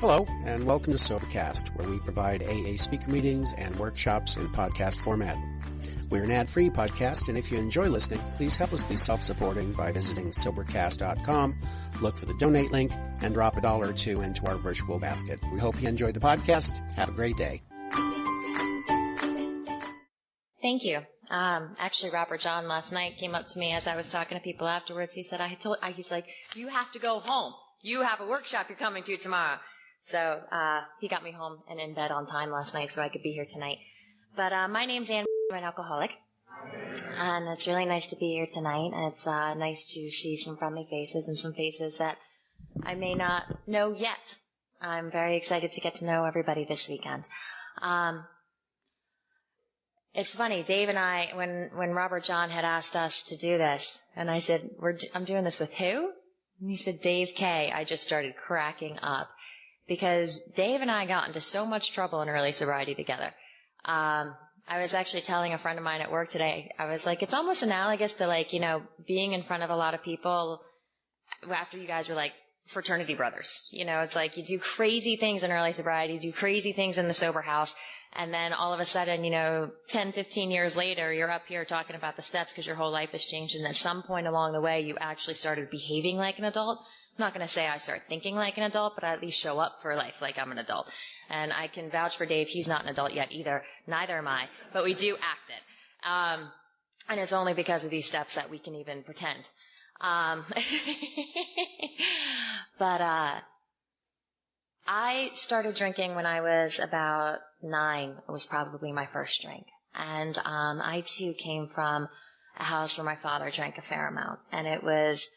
Hello, and welcome to Sobercast, where we provide AA speaker meetings and workshops in podcast format. We're an ad-free podcast, and if you enjoy listening, please help us be self-supporting by visiting Sobercast.com, look for the donate link, and drop $1 or $2 into our virtual basket. We hope you enjoyed the podcast. Have a great day. Thank you. Actually, Robert John last night came up to me as I was talking to people afterwards. He said, he's like, you have to go home. You have a workshop you're coming to tomorrow. So he got me home and in bed on time last night so I could be here tonight. But my name's Ann. I'm an alcoholic. And it's really nice to be here tonight. And it's nice to see some friendly faces and some faces that I may not know yet. I'm very excited to get to know everybody this weekend. It's funny, Dave and I, when Robert John had asked us to do this, and I said, I'm doing this with who? And he said, Dave K. I just started cracking up. Because Dave and I got into so much trouble in early sobriety together. I was actually telling a friend of mine at work today, I was like, it's almost analogous to being in front of a lot of people after you guys were like fraternity brothers. It's like you do crazy things in early sobriety, you do crazy things in the sober house, and then all of a sudden, 10, 15 years later, you're up here talking about the steps because your whole life has changed, and at some point along the way, you actually started behaving like an adult. I'm not going to say I start thinking like an adult, but I at least show up for life like I'm an adult. And I can vouch for Dave. He's not an adult yet either. Neither am I. But we do act it. And it's only because of these steps that we can even pretend. But I started drinking when I was about 9. It was probably my first drink. And I, too, came from a house where my father drank a fair amount. And it was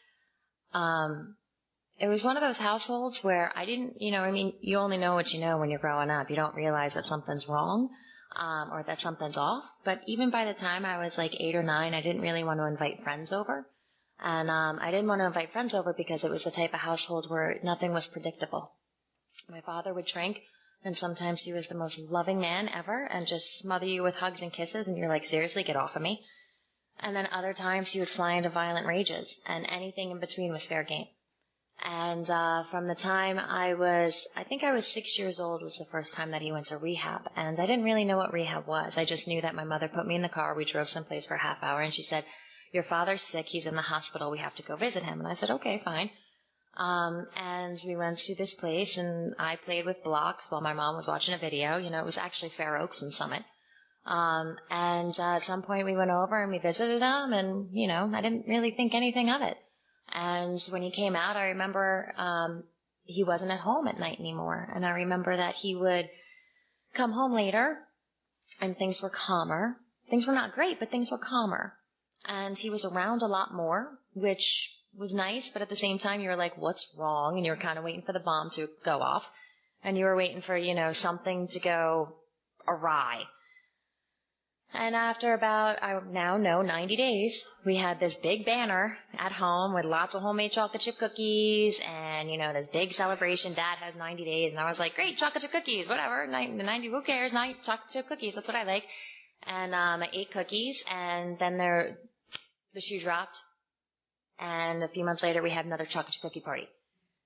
one of those households where I didn't, you only know what you know when you're growing up. You don't realize that something's wrong, or that something's off. But even by the time I was like 8 or 9, I didn't really want to invite friends over. And, I didn't want to invite friends over because it was the type of household where nothing was predictable. My father would drink, and sometimes he was the most loving man ever and just smother you with hugs and kisses, and you're like, seriously, get off of me. And then other times he would fly into violent rages, and anything in between was fair game. And from the time I think I was 6 years old was the first time that he went to rehab. And I didn't really know what rehab was. I just knew that my mother put me in the car. We drove someplace for a half hour, and she said, your father's sick. He's in the hospital. We have to go visit him. And I said, okay, fine. And we went to this place, and I played with blocks while my mom was watching a video. It was actually Fair Oaks and Summit. And at some point we went over and we visited him, and, I didn't really think anything of it. And when he came out, I remember he wasn't at home at night anymore. And I remember that he would come home later, and things were calmer. Things were not great, but things were calmer. And he was around a lot more, which was nice, but at the same time, you were like, what's wrong? And you were kind of waiting for the bomb to go off. And you were waiting for, something to go awry. And after about, I now know, 90 days, we had this big banner at home with lots of homemade chocolate chip cookies and, this big celebration. Dad has 90 days. And I was like, great, chocolate chip cookies, whatever. 90, who cares? Chocolate chip cookies, that's what I like. And I ate cookies, and then the shoe dropped. And a few months later, we had another chocolate chip cookie party.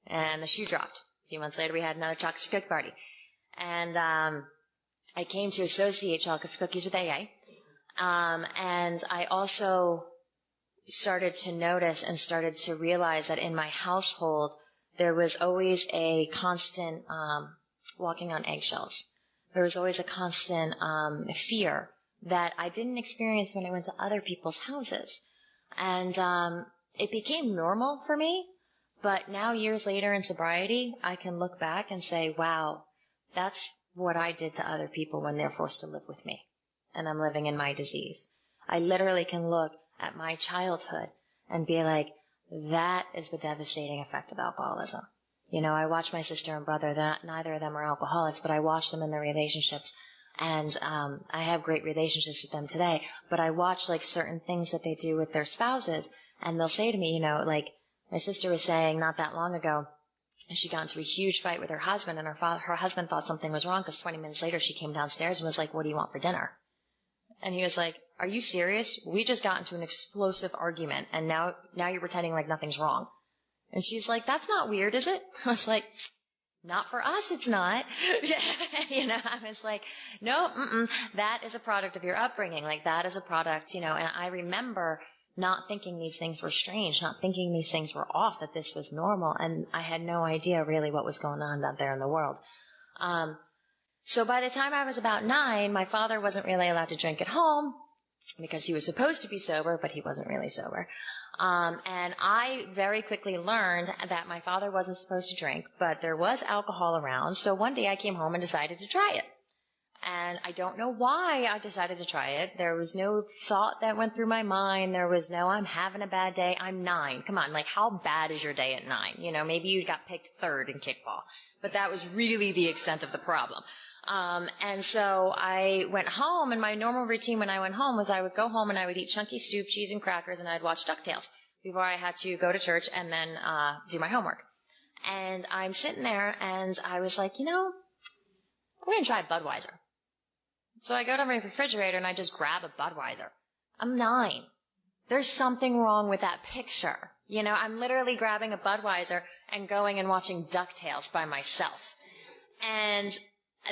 And the shoe dropped. A few months later, we had another chocolate chip cookie party. And I came to associate chocolate chip cookies with AA. And I also started to notice and started to realize that in my household, there was always a constant walking on eggshells. There was always a constant fear that I didn't experience when I went to other people's houses. And it became normal for me. But now, years later in sobriety, I can look back and say, wow, that's what I did to other people when they're forced to live with me. And I'm living in my disease. I literally can look at my childhood and be like, that is the devastating effect of alcoholism. I watch my sister and brother, neither of them are alcoholics, but I watch them in their relationships. And I have great relationships with them today. But I watch certain things that they do with their spouses, and they'll say to me, my sister was saying not that long ago, she got into a huge fight with her husband, and her husband thought something was wrong because 20 minutes later she came downstairs and was like, what do you want for dinner? And he was like, are you serious? We just got into an explosive argument, and now you're pretending like nothing's wrong. And she's like, that's not weird, is it? I was like, not for us, it's not. I was like, no, that is a product of your upbringing. Like, that is a product, and I remember not thinking these things were strange, not thinking these things were off, that this was normal. And I had no idea really what was going on out there in the world. So by the time I was about 9, my father wasn't really allowed to drink at home because he was supposed to be sober, but he wasn't really sober. And I very quickly learned that my father wasn't supposed to drink, but there was alcohol around. So one day I came home and decided to try it. And I don't know why I decided to try it. There was no thought that went through my mind. There was no, I'm having a bad day. I'm 9. Come on, like, how bad is your day at 9? Maybe you got picked 3rd in kickball. But that was really the extent of the problem. And so I went home, and my normal routine when I went home was I would go home and I would eat chunky soup, cheese, and crackers, and I'd watch DuckTales before I had to go to church and then do my homework. And I'm sitting there, and I was like, I'm going to try Budweiser. So I go to my refrigerator, and I just grab a Budweiser. I'm 9. There's something wrong with that picture. I'm literally grabbing a Budweiser and going and watching DuckTales by myself. And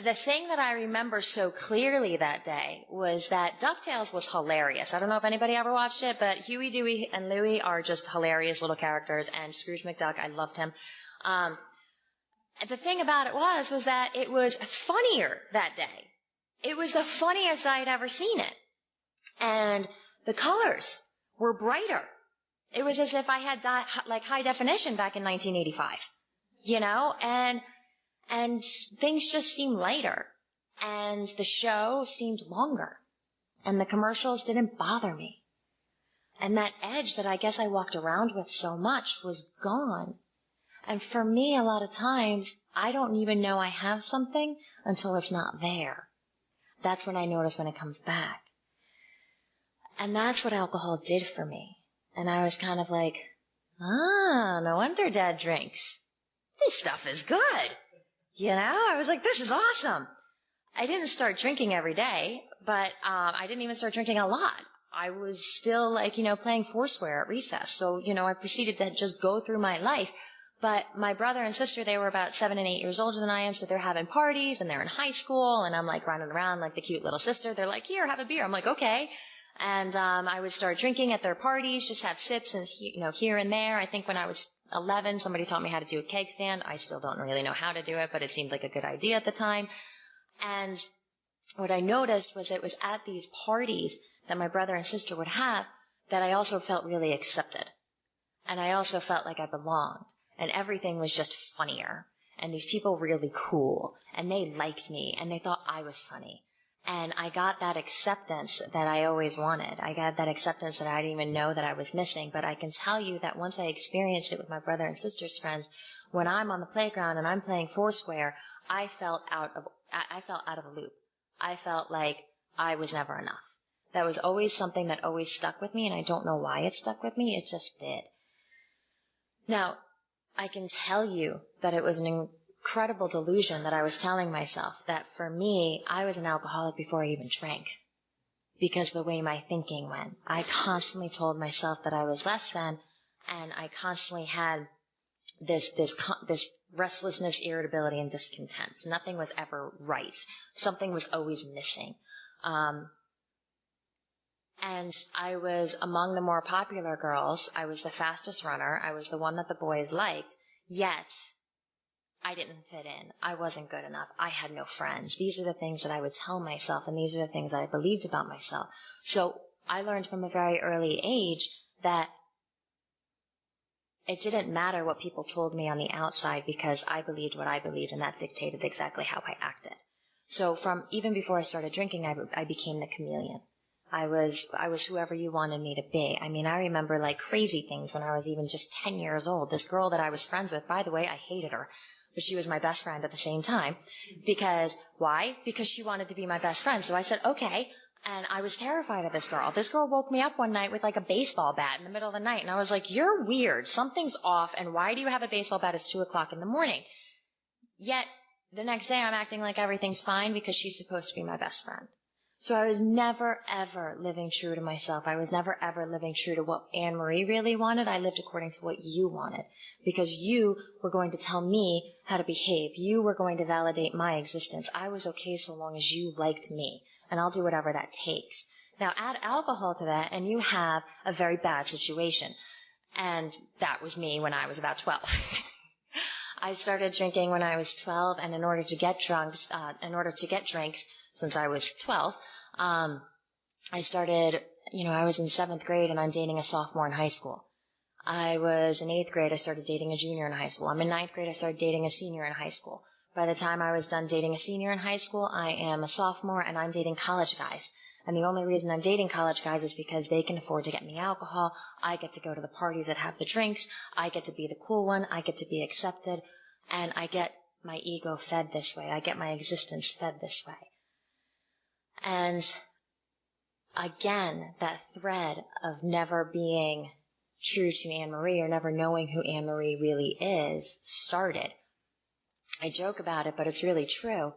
the thing that I remember so clearly that day was that DuckTales was hilarious. I don't know if anybody ever watched it, but Huey, Dewey, and Louie are just hilarious little characters, and Scrooge McDuck, I loved him. The thing about it was that it was funnier that day. It was the funniest I had ever seen it. And the colors were brighter. It was as if I had high definition back in 1985, and things just seemed lighter, and the show seemed longer, and the commercials didn't bother me. And that edge that I guess I walked around with so much was gone. And for me, a lot of times, I don't even know I have something until it's not there. That's when I notice when it comes back. And that's what alcohol did for me. And I was kind of like, no wonder Dad drinks. This stuff is good. I was like, this is awesome. I didn't start drinking every day, but I didn't even start drinking a lot. I was still playing Foursquare at recess. So, I proceeded to just go through my life. But my brother and sister, they were about 7 and 8 years older than I am, so they're having parties, and they're in high school, and I'm running around like the cute little sister. They're like, here, have a beer. I'm like, okay. And I would start drinking at their parties, just have sips and here and there. I think when I was 11, somebody taught me how to do a keg stand. I still don't really know how to do it, but it seemed like a good idea at the time. And what I noticed was it was at these parties that my brother and sister would have that I also felt really accepted. And I also felt like I belonged. And everything was just funnier. And these people were really cool. And they liked me. And they thought I was funny. And I got that acceptance that I always wanted. I got that acceptance that I didn't even know that I was missing. But I can tell you that once I experienced it with my brother and sister's friends, when I'm on the playground and I'm playing Foursquare, I felt out of a loop. I felt like I was never enough. That was always something that always stuck with me. And I don't know why it stuck with me. It just did. Now, I can tell you that it was an incredible delusion that I was telling myself that for me, I was an alcoholic before I even drank. Because the way my thinking went, I constantly told myself that I was less than, and I constantly had this restlessness, irritability, and discontent. Nothing was ever right. Something was always missing. And I was among the more popular girls. I was the fastest runner. I was the one that the boys liked. Yet, I didn't fit in. I wasn't good enough. I had no friends. These are the things that I would tell myself, and these are the things that I believed about myself. So I learned from a very early age that it didn't matter what people told me on the outside because I believed what I believed, and that dictated exactly how I acted. So even before I started drinking, I became the chameleon. I was whoever you wanted me to be. I mean, I remember crazy things when I was even just 10 years old. This girl that I was friends with, by the way, I hated her, but she was my best friend at the same time. Why? Because she wanted to be my best friend. So I said, okay. And I was terrified of this girl. This girl woke me up one night with a baseball bat in the middle of the night. And I was like, you're weird. Something's off. And why do you have a baseball bat? It's 2:00 in the morning. Yet the next day I'm acting like everything's fine because she's supposed to be my best friend. So I was never, ever living true to myself. I was never, ever living true to what Anne-Marie really wanted. I lived according to what you wanted because you were going to tell me how to behave. You were going to validate my existence. I was okay so long as you liked me, and I'll do whatever that takes. Now add alcohol to that, and you have a very bad situation. And that was me when I was about 12. I started drinking when I was 12, and in order to get drinks, since I was 12, I started, I was in 7th grade and I'm dating a sophomore in high school. I was in 8th grade, I started dating a junior in high school. I'm in 9th grade, I started dating a senior in high school. By the time I was done dating a senior in high school, I am a sophomore and I'm dating college guys. And the only reason I'm dating college guys is because they can afford to get me alcohol. I get to go to the parties that have the drinks. I get to be the cool one. I get to be accepted. And I get my ego fed this way. I get my existence fed this way. And again, that thread of never being true to Anne-Marie or never knowing who Anne-Marie really is started. I joke about it, but it's really true.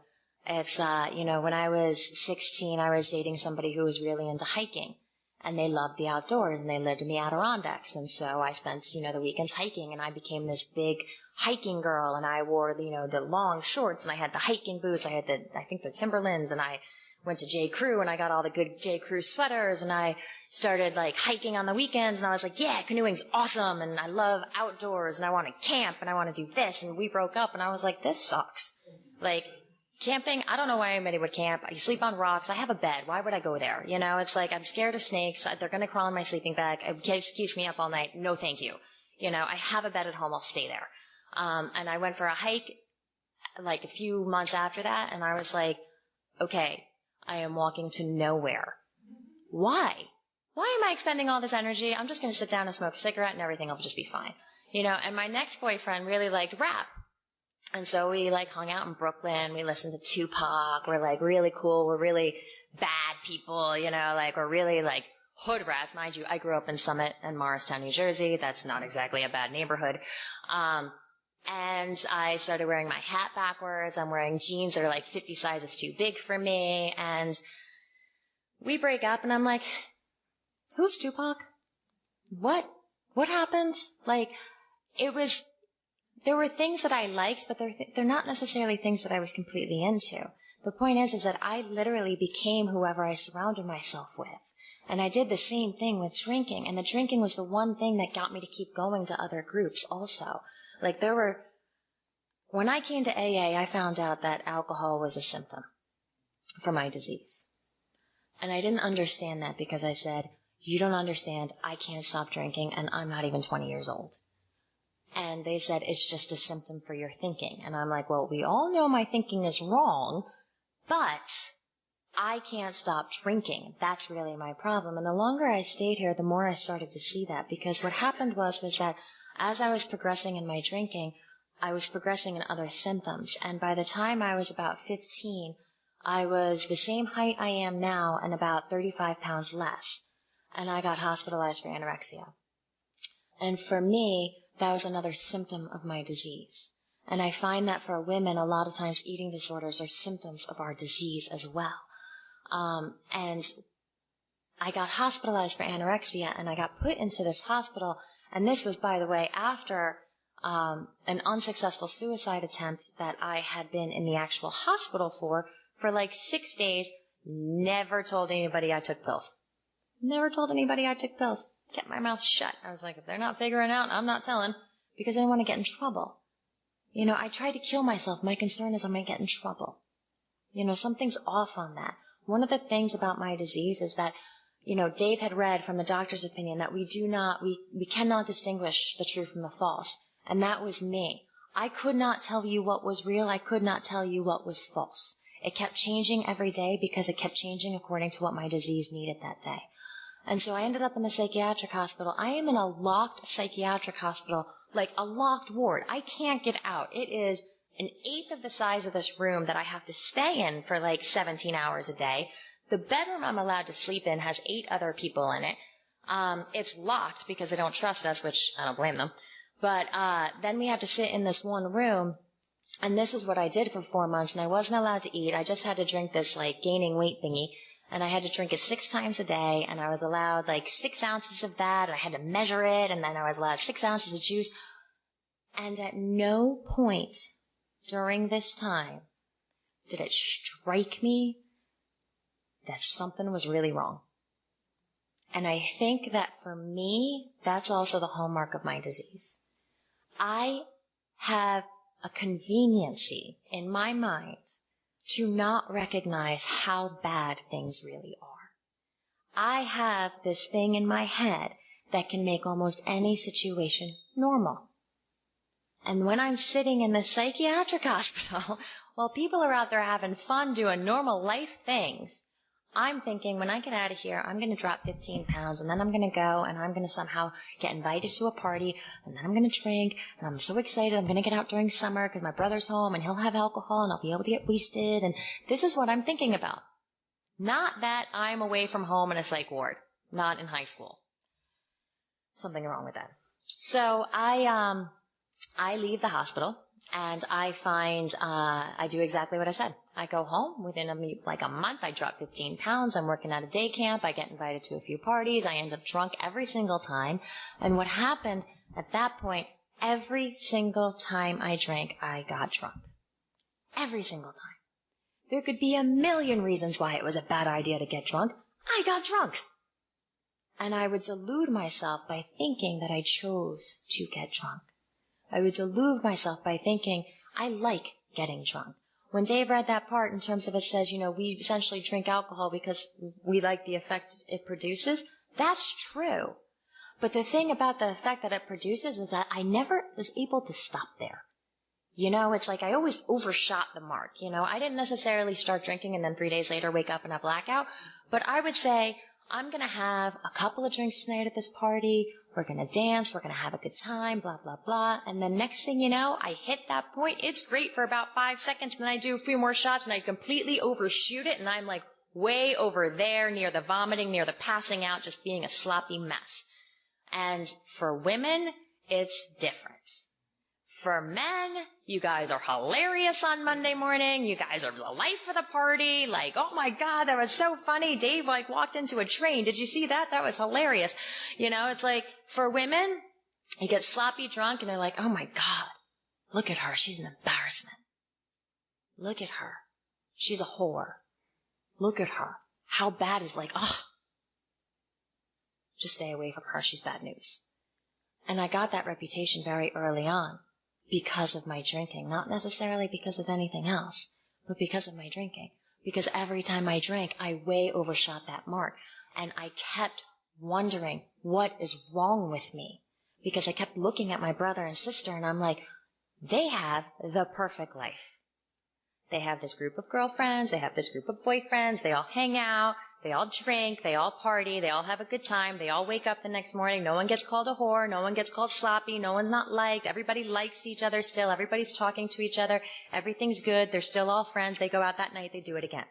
It's, when I was 16, I was dating somebody who was really into hiking. And they loved the outdoors, and they lived in the Adirondacks. And so I spent, the weekends hiking, and I became this big hiking girl, and I wore, the long shorts, and I had the hiking boots, I had the Timberlands, and I went to J. Crew, and I got all the good J. Crew sweaters, and I started, hiking on the weekends, and I was like, yeah, canoeing's awesome, and I love outdoors, and I want to camp, and I want to do this, and we broke up, and I was like, this sucks. Camping, I don't know why anybody would camp. I sleep on rocks. I have a bed. Why would I go there? It's like I'm scared of snakes. They're going to crawl in my sleeping bag. It keeps me up all night. No, thank you. I have a bed at home. I'll stay there. And I went for a hike a few months after that, and I was like, okay, I am walking to nowhere. Why? Why am I expending all this energy? I'm just going to sit down and smoke a cigarette and everything will just be fine. And my next boyfriend really liked rap. And so we hung out in Brooklyn. We listened to Tupac. We're really cool. We're really bad people, we're really hood rats. Mind you, I grew up in Summit and Morristown, New Jersey. That's not exactly a bad neighborhood. And I started wearing my hat backwards. I'm wearing jeans that are 50 sizes too big for me. And we break up and I'm like, who's Tupac? What happened? There were things that I liked, but they're not necessarily things that I was completely into. The point is that I literally became whoever I surrounded myself with. And I did the same thing with drinking. And the drinking was the one thing that got me to keep going to other groups also. When I came to AA, I found out that alcohol was a symptom for my disease. And I didn't understand that because I said, you don't understand, I can't stop drinking and I'm not even 20 years old. And they said, it's just a symptom for your thinking. And I'm like, well, we all know my thinking is wrong, but I can't stop drinking. That's really my problem. And the longer I stayed here, the more I started to see that. Because what happened was that as I was progressing in my drinking, I was progressing in other symptoms. And by the time I was about 15, I was the same height I am now and about 35 pounds less. And I got hospitalized for anorexia. And for me, that was another symptom of my disease. And I find that for women, a lot of times eating disorders are symptoms of our disease as well. And I got hospitalized for anorexia, and I got put into this hospital. And this was, by the way, after an unsuccessful suicide attempt that I had been in the actual hospital for 6 days. Never told anybody I took pills. Kept my mouth shut. I was like, if they're not figuring out, I'm not telling, because I didn't want to get in trouble. I tried to kill myself. My concern is I'm going to get in trouble. Something's off on that. One of the things about my disease is that, Dave had read from the doctor's opinion that we cannot distinguish the true from the false. And that was me. I could not tell you what was real. I could not tell you what was false. It kept changing every day because it kept changing according to what my disease needed that day. And so I ended up in the psychiatric hospital. I am in a locked psychiatric hospital, a locked ward. I can't get out. It is an eighth of the size of this room that I have to stay in for 17 hours a day. The bedroom I'm allowed to sleep in has 8 other people in it. It's locked because they don't trust us, which I don't blame them. But then we have to sit in this one room, and this is what I did for 4 months, and I wasn't allowed to eat. I just had to drink this gaining weight thingy. and I had to drink it 6 times a day, and I was allowed like 6 ounces of that, and I had to measure it, and then I was allowed 6 ounces of juice. And at no point during this time did it strike me that something was really wrong. And I think that for me, that's also the hallmark of my disease. I have a conveniency in my mind to not recognize how bad things really are. I have this thing in my head that can make almost any situation normal. And when I'm sitting in the psychiatric hospital, while people are out there having fun doing normal life things, I'm thinking, when I get out of here, I'm going to drop 15 pounds, and then I'm going to go, and I'm going to somehow get invited to a party, and then I'm going to drink, and I'm so excited. I'm going to get out during summer because my brother's home, and he'll have alcohol, and I'll be able to get wasted, and this is what I'm thinking about. Not that I'm away from home in a psych ward. Not in high school. Something wrong with that. So I leave the hospital, and I find I do exactly what I said. I go home. Within a month, I drop 15 pounds. I'm working at a day camp. I get invited to a few parties. I end up drunk every single time. And what happened at that point, every single time I drank, I got drunk. Every single time. There could be a million reasons why it was a bad idea to get drunk. I got drunk. And I would delude myself by thinking that I chose to get drunk. I would delude myself by thinking I like getting drunk. When Dave read that part in terms of it says, we essentially drink alcohol because we like the effect it produces, that's true. But the thing about the effect that it produces is that I never was able to stop there. It's like I always overshot the mark. I didn't necessarily start drinking and then 3 days later wake up in a blackout. But I would say, I'm going to have a couple of drinks tonight at this party. We're going to dance. We're going to have a good time, blah, blah, blah. And then next thing you know, I hit that point. It's great for about 5 seconds. Then I do a few more shots and I completely overshoot it. And I'm like way over there near the vomiting, near the passing out, just being a sloppy mess. And for women, it's different. For men, you guys are hilarious on Monday morning. You guys are the life of the party. Like, oh my God, that was so funny. Dave walked into a train. Did you see that? That was hilarious. It's like for women, you get sloppy drunk and they're like, oh my God, look at her. She's an embarrassment. Look at her. She's a whore. Look at her. How bad is just stay away from her. She's bad news. And I got that reputation very early on. Because of my drinking, not necessarily because of anything else, but because of my drinking. Because every time I drank, I way overshot that mark. And I kept wondering, what is wrong with me? Because I kept looking at my brother and sister, and I'm like, they have the perfect life. They have this group of girlfriends, they have this group of boyfriends, they all hang out, they all drink, they all party, they all have a good time, they all wake up the next morning, no one gets called a whore, no one gets called sloppy, no one's not liked, everybody likes each other still, everybody's talking to each other, everything's good, they're still all friends, they go out that night, they do it again.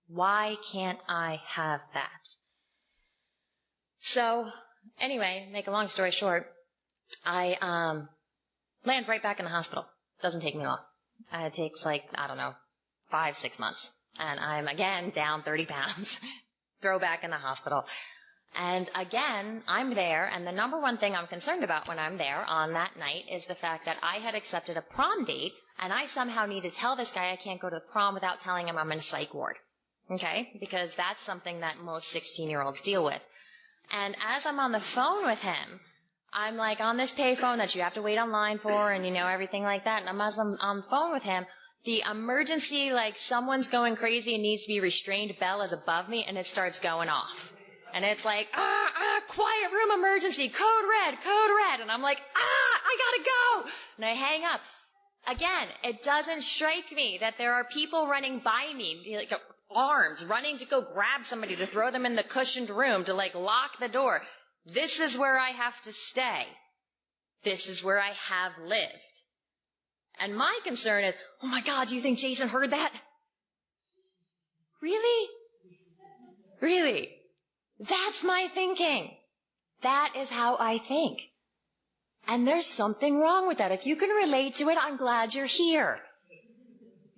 Why can't I have that? So, anyway, make a long story short, I land right back in the hospital. Doesn't take me long. It takes 5-6 months. And I'm again down 30 pounds, throw back in the hospital. And again, I'm there, and the number one thing I'm concerned about when I'm there on that night is the fact that I had accepted a prom date, and I somehow need to tell this guy I can't go to the prom without telling him I'm in a psych ward. Okay? Because that's something that most 16-year-olds deal with. And as I'm on the phone with him, I'm like on this payphone that you have to wait online for and, everything like that. And as I'm on the phone with him, the emergency, someone's going crazy and needs to be restrained bell is above me, and it starts going off. And it's like, quiet room emergency, code red. And I'm like, I gotta go. And I hang up. Again, it doesn't strike me that there are people running by me, armed, running to go grab somebody to throw them in the cushioned room to lock the door. This is where I have to stay. This is where I have lived. And my concern is, oh my God, do you think Jason heard that? Really? Really? That's my thinking. That is how I think. And there's something wrong with that. If you can relate to it, I'm glad you're here.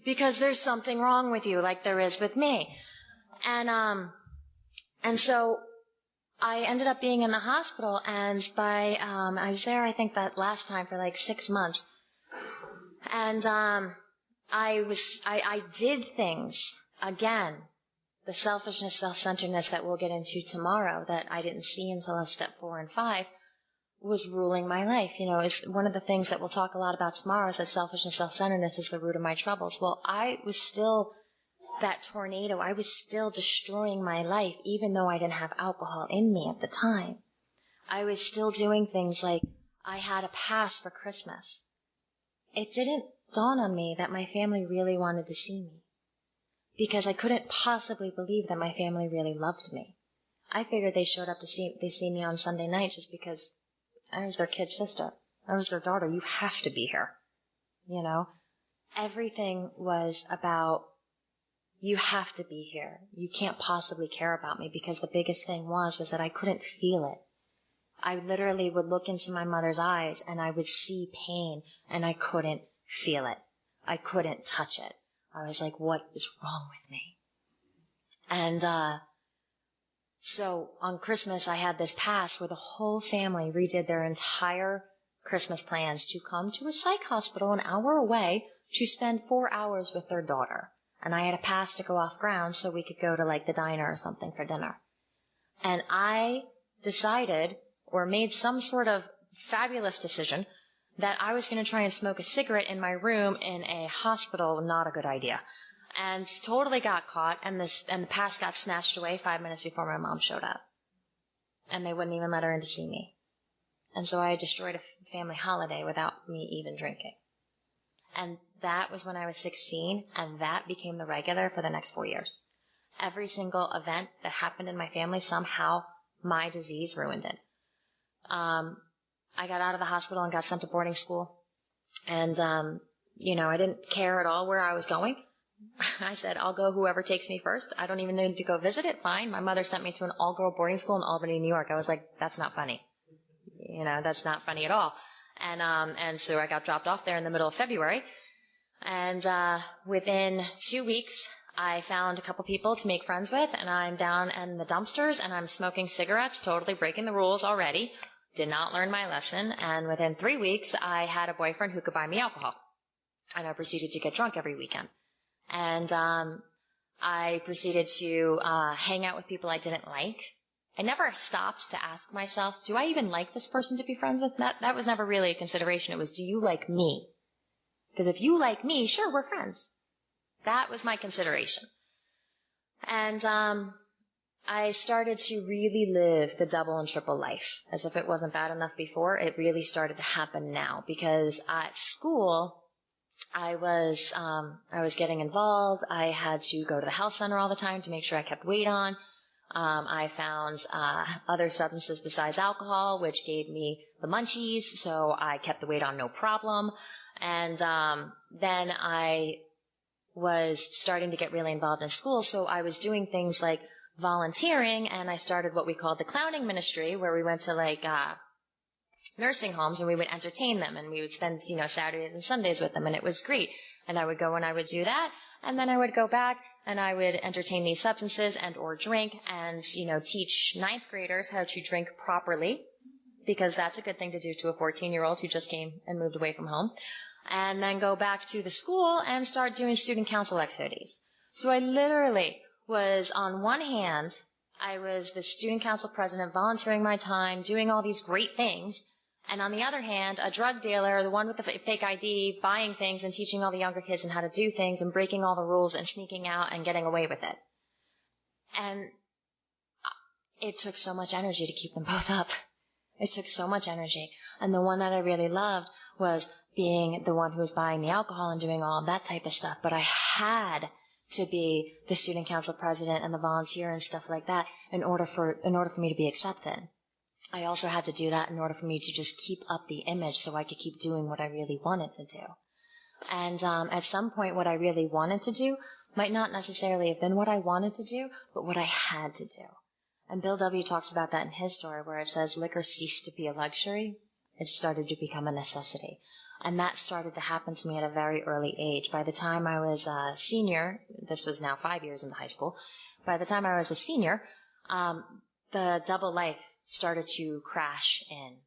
Because there's something wrong with you like there is with me. And so I ended up being in the hospital, and I was there, I think, that last time for like 6 months. And, I did things, again, the selfishness, self-centeredness that we'll get into tomorrow that I didn't see until step 4 and 5 was ruling my life. It's one of the things that we'll talk a lot about tomorrow is that selfishness, self-centeredness is the root of my troubles. Well, I was still that tornado. I was still destroying my life, even though I didn't have alcohol in me at the time. I was still doing things like I had a pass for Christmas. It didn't dawn on me that my family really wanted to see me, because I couldn't possibly believe that my family really loved me. I figured they showed up to see me on Sunday night just because I was their kid sister. I was their daughter. You have to be here. Everything was about, you have to be here. You can't possibly care about me, because the biggest thing was that I couldn't feel it. I literally would look into my mother's eyes and I would see pain and I couldn't feel it. I couldn't touch it. I was like, what is wrong with me? And so on Christmas, I had this pass where the whole family redid their entire Christmas plans to come to a psych hospital an hour away to spend 4 hours with their daughter. And I had a pass to go off ground so we could go to like the diner or something for dinner. And I decided, or made some sort of fabulous decision, that I was going to try and smoke a cigarette in my room in a hospital. Not a good idea. And totally got caught, and the pass got snatched away 5 minutes before my mom showed up. And they wouldn't even let her in to see me. And so I destroyed a family holiday without me even drinking. And that was when I was 16, and that became the regular for the next 4 years. Every single event that happened in my family, somehow my disease ruined it. I got out of the hospital and got sent to boarding school. And, I didn't care at all where I was going. I said, I'll go whoever takes me first. I don't even need to go visit it. Fine. My mother sent me to an all-girl boarding school in Albany, New York. I was like, that's not funny. That's not funny at all. And so I got dropped off there in the middle of February. And, within 2 weeks, I found a couple people to make friends with, and I'm down in the dumpsters and I'm smoking cigarettes, totally breaking the rules already. Did not learn my lesson. And within 3 weeks, I had a boyfriend who could buy me alcohol. And I proceeded to get drunk every weekend. And I proceeded to hang out with people I didn't like. I never stopped to ask myself, do I even like this person to be friends with? That was never really a consideration. It was, do you like me? Because if you like me, sure, we're friends. That was my consideration. And I started to really live the double and triple life. As if it wasn't bad enough before, it really started to happen now. Because at school, I was getting involved. I had to go to the health center all the time to make sure I kept weight on. I found other substances besides alcohol, which gave me the munchies, so I kept the weight on no problem. And then I was starting to get really involved in school, so I was doing things like volunteering, and I started what we called the clowning ministry, where we went to like nursing homes and we would entertain them, and we would spend Saturdays and Sundays with them, and it was great. And I would go and I would do that, and then I would go back and I would entertain these substances and or drink and teach 9th graders how to drink properly, because that's a good thing to do to a 14-year-old who just came and moved away from home. And then go back to the school and start doing student council activities. So I literally was, on one hand, I was the student council president, volunteering my time, doing all these great things. And on the other hand, a drug dealer, the one with the fake ID, buying things and teaching all the younger kids and how to do things and breaking all the rules and sneaking out and getting away with it. And it took so much energy to keep them both up. It took so much energy. And the one that I really loved was being the one who was buying the alcohol and doing all of that type of stuff. But I had to be the student council president and the volunteer and stuff like that in order for me to be accepted. I also had to do that in order for me to just keep up the image so I could keep doing what I really wanted to do. And at some point, what I really wanted to do might not necessarily have been what I wanted to do, but what I had to do. And Bill W. talks about that in his story, where it says liquor ceased to be a luxury. It started to become a necessity. And that started to happen to me at a very early age. By the time I was a senior, this was now 5 years into high school, by the time I was a senior, the double life started to crash in.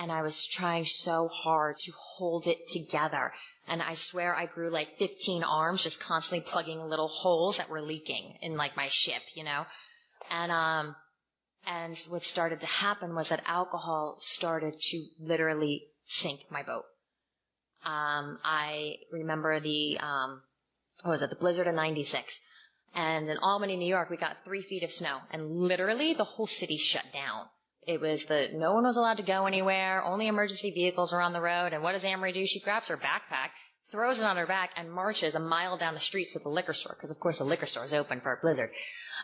And I was trying so hard to hold it together. And I swear I grew like 15 arms just constantly plugging little holes that were leaking in like my ship, you know. And what started to happen was that alcohol started to literally sink my boat. I remember the blizzard of 96. And in Albany, New York, we got 3 feet of snow. And literally the whole city shut down. It was no one was allowed to go anywhere. Only emergency vehicles are on the road. And what does Amory do? She grabs her backpack, throws it on her back, and marches a mile down the street to the liquor store. Because, of course, the liquor store is open for a blizzard.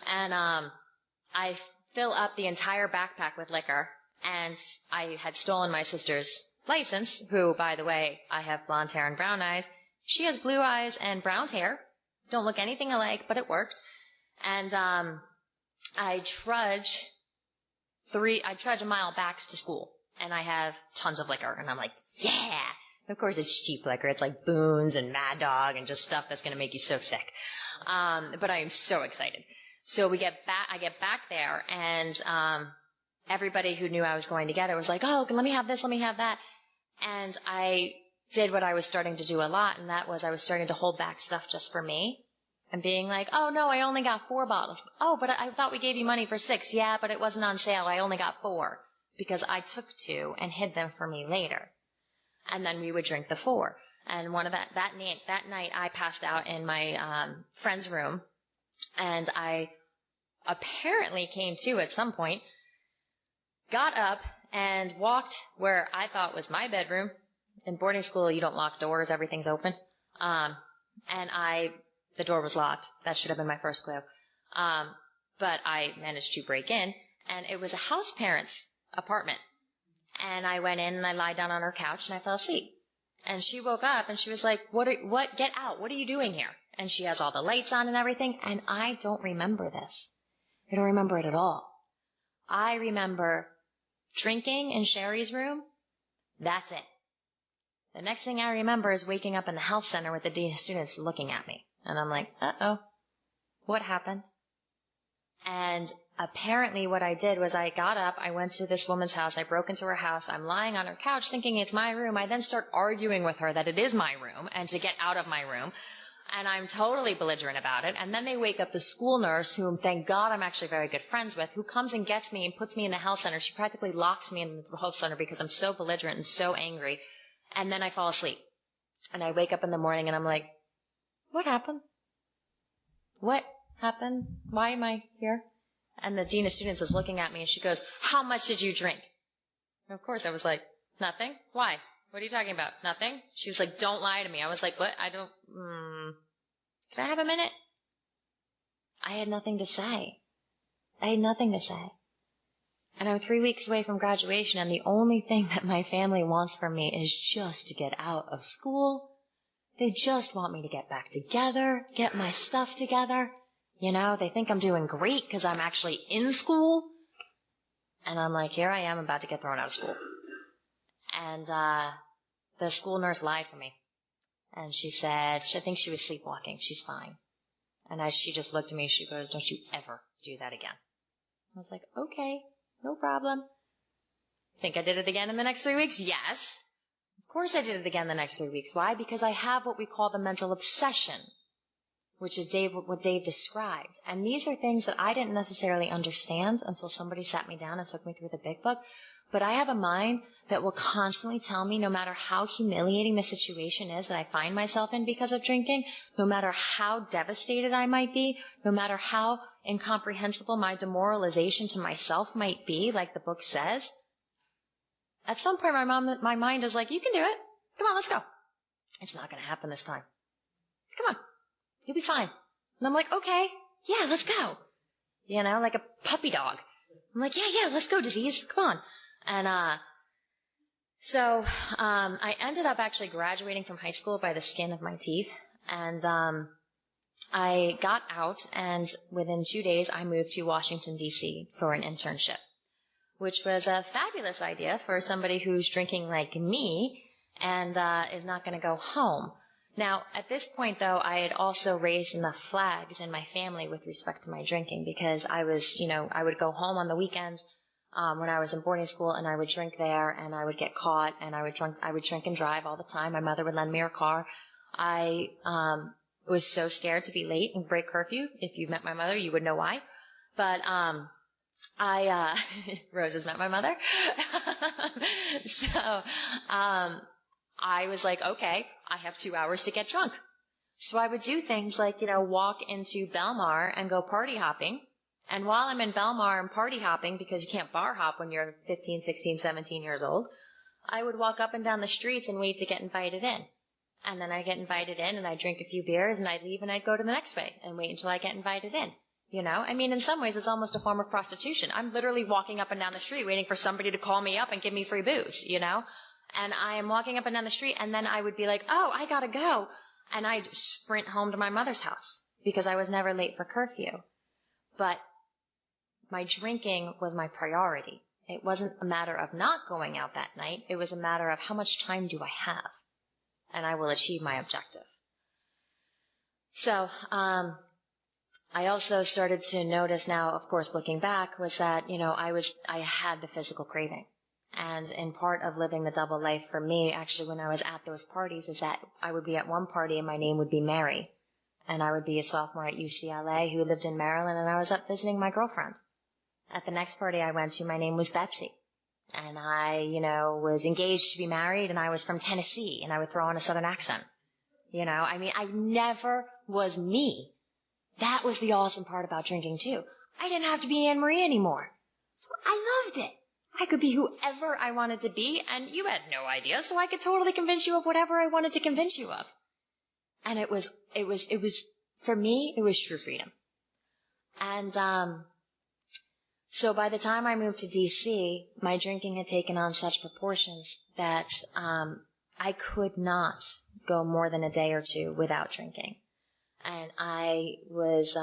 And I fill up the entire backpack with liquor. And I had stolen my sister's license, who, by the way, I have blonde hair and brown eyes. She has blue eyes and brown hair. Don't look anything alike, but it worked. And I trudge a mile back to school, and I have tons of liquor, and I'm like, yeah. Of course, it's cheap liquor. It's like Boone's and Mad Dog and just stuff that's going to make you so sick. But I am so excited. So I get back there, and everybody who knew I was going to get it was like, oh, let me have this, let me have that. And I did what I was starting to do a lot, and that was I was starting to hold back stuff just for me. And being like, oh, no, I only got 4 bottles. Oh, but I thought we gave you money for 6. Yeah, but it wasn't on sale. I only got 4 because I took 2 and hid them for me later. And then we would drink the 4. And that night I passed out in my friend's room, and I apparently came to at some point, got up and walked where I thought was my bedroom. In boarding school, you don't lock doors. Everything's open. The door was locked. That should have been my first clue. But I managed to break in, and it was a house parent's apartment. And I went in and I lied down on her couch and I fell asleep. And she woke up and she was like, what, get out. What are you doing here? And she has all the lights on and everything. And I don't remember this. I don't remember it at all. I remember drinking in Sherry's room. That's it. The next thing I remember is waking up in the health center with the dean of students looking at me. And I'm like, uh-oh, what happened? And apparently what I did was I got up, I went to this woman's house, I broke into her house, I'm lying on her couch thinking it's my room. I then start arguing with her that it is my room and to get out of my room. And I'm totally belligerent about it. And then they wake up the school nurse, whom thank God I'm actually very good friends with, who comes and gets me and puts me in the health center. She practically locks me in the health center because I'm so belligerent and so angry. And then I fall asleep. And I wake up in the morning and I'm like, what happened? What happened? Why am I here? And the dean of students is looking at me and she goes, how much did you drink? And of course I was like, nothing. Why? What are you talking about? Nothing. She was like, don't lie to me. I was like, what? Can I have a minute? I had nothing to say. And I'm 3 weeks away from graduation, and the only thing that my family wants from me is just to get out of school. They just want me to get back together, get my stuff together. You know, they think I'm doing great because I'm actually in school. And I'm like, here I am about to get thrown out of school. And the school nurse lied for me. And she said, I think she was sleepwalking. She's fine. And as she just looked at me, she goes, don't you ever do that again. I was like, okay, no problem. Think I did it again in the next 3 weeks? Yes. Of course I did it again the next 3 weeks. Why? Because I have what we call the mental obsession, which is what Dave described. And these are things that I didn't necessarily understand until somebody sat me down and took me through the big book. But I have a mind that will constantly tell me, no matter how humiliating the situation is that I find myself in because of drinking, no matter how devastated I might be, no matter how incomprehensible my demoralization to myself might be, like the book says, at some point my mind is like, you can do it. Come on, let's go. It's not going to happen this time. Come on. You'll be fine. And I'm like, okay, yeah, let's go. You know, like a puppy dog. I'm like, yeah, let's go, disease. Come on. And so I ended up actually graduating from high school by the skin of my teeth. And I got out, and within 2 days I moved to Washington, D.C. for an internship, which was a fabulous idea for somebody who's drinking like me and is not going to go home. Now, at this point, though, I had also raised enough flags in my family with respect to my drinking because I was, I would go home on the weekends when I was in boarding school and I would drink there and I would get caught and I would drink and drive all the time. My mother would lend me her car. I was so scared to be late and break curfew. If you met my mother, you would know why. But Rose has met my mother. So I was like, okay, I have 2 hours to get drunk. So I would do things like, walk into Belmar and go party hopping. And while I'm in Belmar and party hopping, because you can't bar hop when you're 15, 16, 17 years old, I would walk up and down the streets and wait to get invited in. And then I'd get invited in and I'd drink a few beers and I'd leave and I'd go to the next way and wait until I get invited in. In some ways it's almost a form of prostitution. I'm literally walking up and down the street waiting for somebody to call me up and give me free booze, And I am walking up and down the street and then I would be like, oh, I gotta go. And I'd sprint home to my mother's house because I was never late for curfew. But my drinking was my priority. It wasn't a matter of not going out that night. It was a matter of how much time do I have? And I will achieve my objective. So, I also started to notice now, of course, looking back, was that, I had the physical craving. And in part of living the double life for me, actually, when I was at those parties, is that I would be at one party and my name would be Mary. And I would be a sophomore at UCLA who lived in Maryland, and I was up visiting my girlfriend. At the next party I went to, my name was Betsy. And I, was engaged to be married, and I was from Tennessee, and I would throw on a Southern accent. I never was me. That was the awesome part about drinking, too. I didn't have to be Anne Marie anymore. So I loved it. I could be whoever I wanted to be, and you had no idea, so I could totally convince you of whatever I wanted to convince you of. And it was, for me, it was true freedom. And, so by the time I moved to DC, my drinking had taken on such proportions that, I could not go more than a day or two without drinking. And I was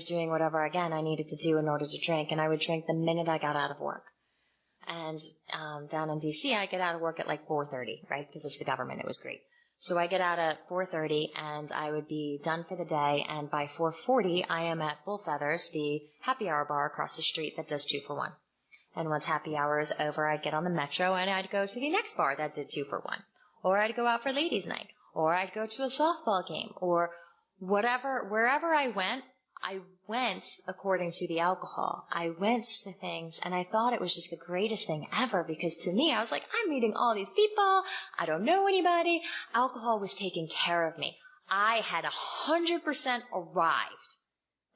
doing whatever, again, I needed to do in order to drink. And I would drink the minute I got out of work. And down in D.C., I get out of work at like 4:30, right? Because it's the government. It was great. So I get out at 4:30, and I would be done for the day. And by 4:40, I am at Bullfeathers, the happy hour bar across the street that does 2 for $1. And once happy hour is over, I'd get on the metro, and I'd go to the next bar that did 2 for $1. Or I'd go out for ladies' night. Or I'd go to a softball game. Or whatever, wherever I went according to the alcohol. I went to things, and I thought it was just the greatest thing ever, because to me, I was like, I'm meeting all these people. I don't know anybody. Alcohol was taking care of me. I had 100% arrived.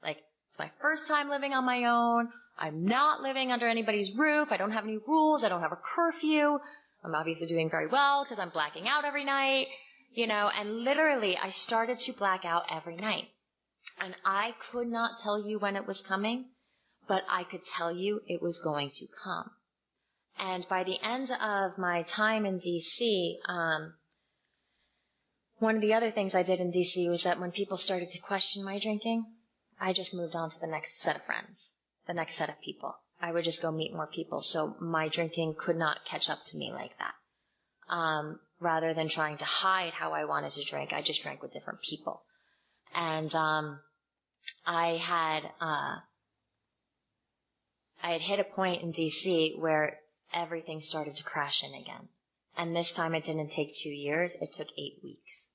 Like, it's my first time living on my own. I'm not living under anybody's roof. I don't have any rules. I don't have a curfew. I'm obviously doing very well because I'm blacking out every night, and literally I started to black out every night. And I could not tell you when it was coming, but I could tell you it was going to come. And by the end of my time in D.C., one of the other things I did in D.C. was that when people started to question my drinking, I just moved on to the next set of friends, the next set of people. I would just go meet more people, so my drinking could not catch up to me like that. Rather than trying to hide how I wanted to drink, I just drank with different people. And I had hit a point in D.C. where everything started to crash in again. And this time it didn't take 2 years, it took 8 weeks.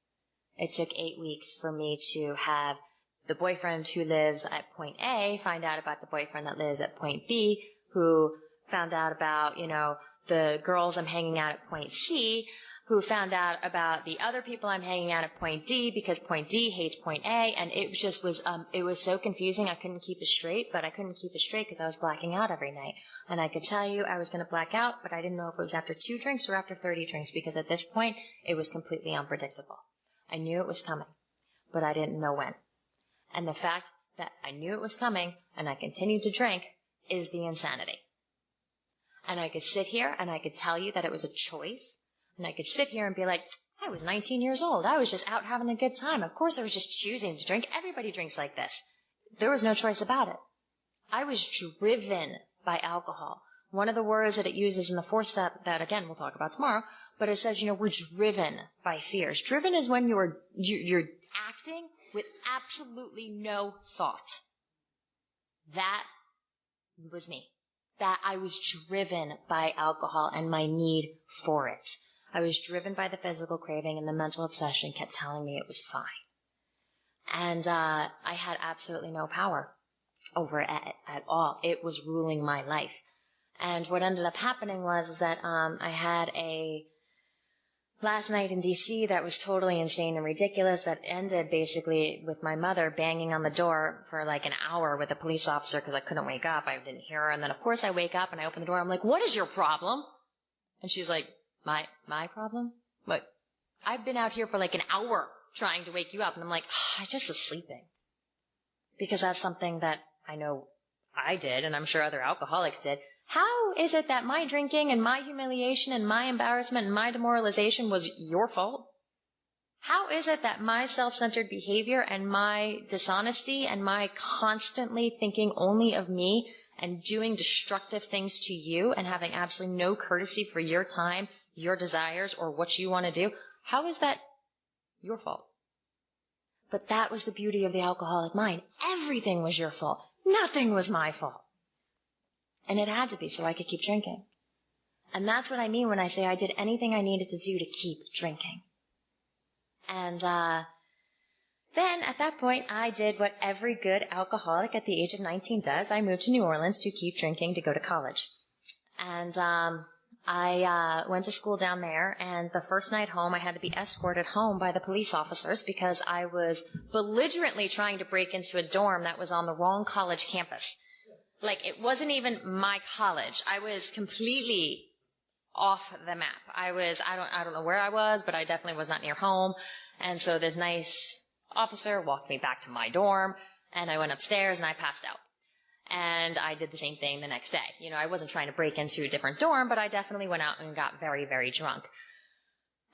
It took 8 weeks for me to have the boyfriend who lives at point A find out about the boyfriend that lives at point B, who found out about, the girls I'm hanging out at point C, who found out about the other people I'm hanging out at point D because point D hates point A. And it just was, it was so confusing. I couldn't keep it straight, but I couldn't keep it straight because I was blacking out every night. And I could tell you I was going to black out, but I didn't know if it was after 2 drinks or after 30 drinks because at this point it was completely unpredictable. I knew it was coming, but I didn't know when. And the fact that I knew it was coming and I continued to drink is the insanity. And I could sit here and I could tell you that it was a choice. And I could sit here and be like, I was 19 years old. I was just out having a good time. Of course I was just choosing to drink. Everybody drinks like this. There was no choice about it. I was driven by alcohol. one of the words that it uses in the 4th step that, again, we'll talk about tomorrow, but it says, we're driven by fears. Driven is when you're acting with absolutely no thought. That was me. That I was driven by alcohol and my need for it. I was driven by the physical craving, and the mental obsession kept telling me it was fine. And I had absolutely no power over it at all. It was ruling my life. And what ended up happening was that I had a last night in D.C. that was totally insane and ridiculous, that ended basically with my mother banging on the door for like an hour with a police officer because I couldn't wake up. I didn't hear her. And then, of course, I wake up and I open the door. I'm like, what is your problem? And she's like, my problem? What? I've been out here for like an hour trying to wake you up. And I'm like, I just was sleeping. Because that's something that I know I did, and I'm sure other alcoholics did. How is it that my drinking and my humiliation and my embarrassment and my demoralization was your fault? How is it that my self-centered behavior and my dishonesty and my constantly thinking only of me and doing destructive things to you and having absolutely no courtesy for your time, your desires, or what you want to do, how is that your fault? But that was the beauty of the alcoholic mind. Everything was your fault. Nothing was my fault. And it had to be so I could keep drinking. And that's what I mean when I say I did anything I needed to do to keep drinking. And then at that point, I did what every good alcoholic at the age of 19 does. I moved to New Orleans to keep drinking to go to college. And I went to school down there, and the first night home, I had to be escorted home by the police officers because I was belligerently trying to break into a dorm that was on the wrong college campus. Like, it wasn't even my college. I was completely off the map. I don't know where I was, but I definitely was not near home. And so this nice officer walked me back to my dorm, and I went upstairs and I passed out. And I did the same thing the next day. I wasn't trying to break into a different dorm, but I definitely went out and got very, very drunk.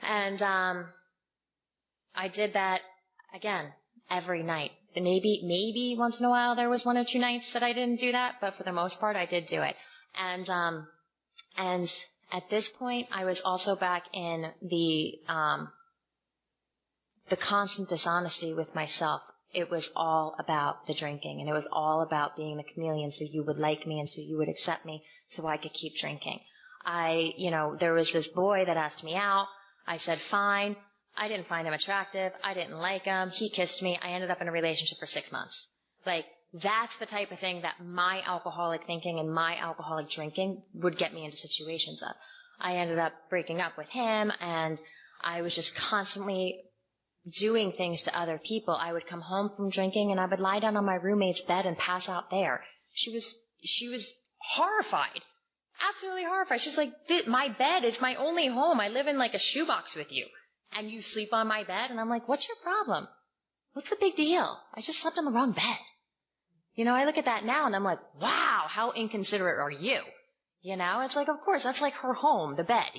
And I did that, again, every night. Maybe once in a while there was 1 or 2 nights that I didn't do that, but for the most part I did do it. And at this point I was also back in the constant dishonesty with myself. It was all about the drinking, and it was all about being the chameleon so you would like me and so you would accept me so I could keep drinking. There was this boy that asked me out. I said, fine. I didn't find him attractive. I didn't like him. He kissed me. I ended up in a relationship for 6 months. Like, that's the type of thing that my alcoholic thinking and my alcoholic drinking would get me into situations of. I ended up breaking up with him, and I was just constantly doing things to other people. I would come home from drinking and I would lie down on my roommate's bed and pass out there. She was horrified. Absolutely horrified. She's like, my bed is my only home. I live in like a shoebox with you. And you sleep on my bed? And I'm like, what's your problem? What's the big deal? I just slept on the wrong bed. I look at that now and I'm like, wow, how inconsiderate are you? It's like, of course, that's like her home, the bed,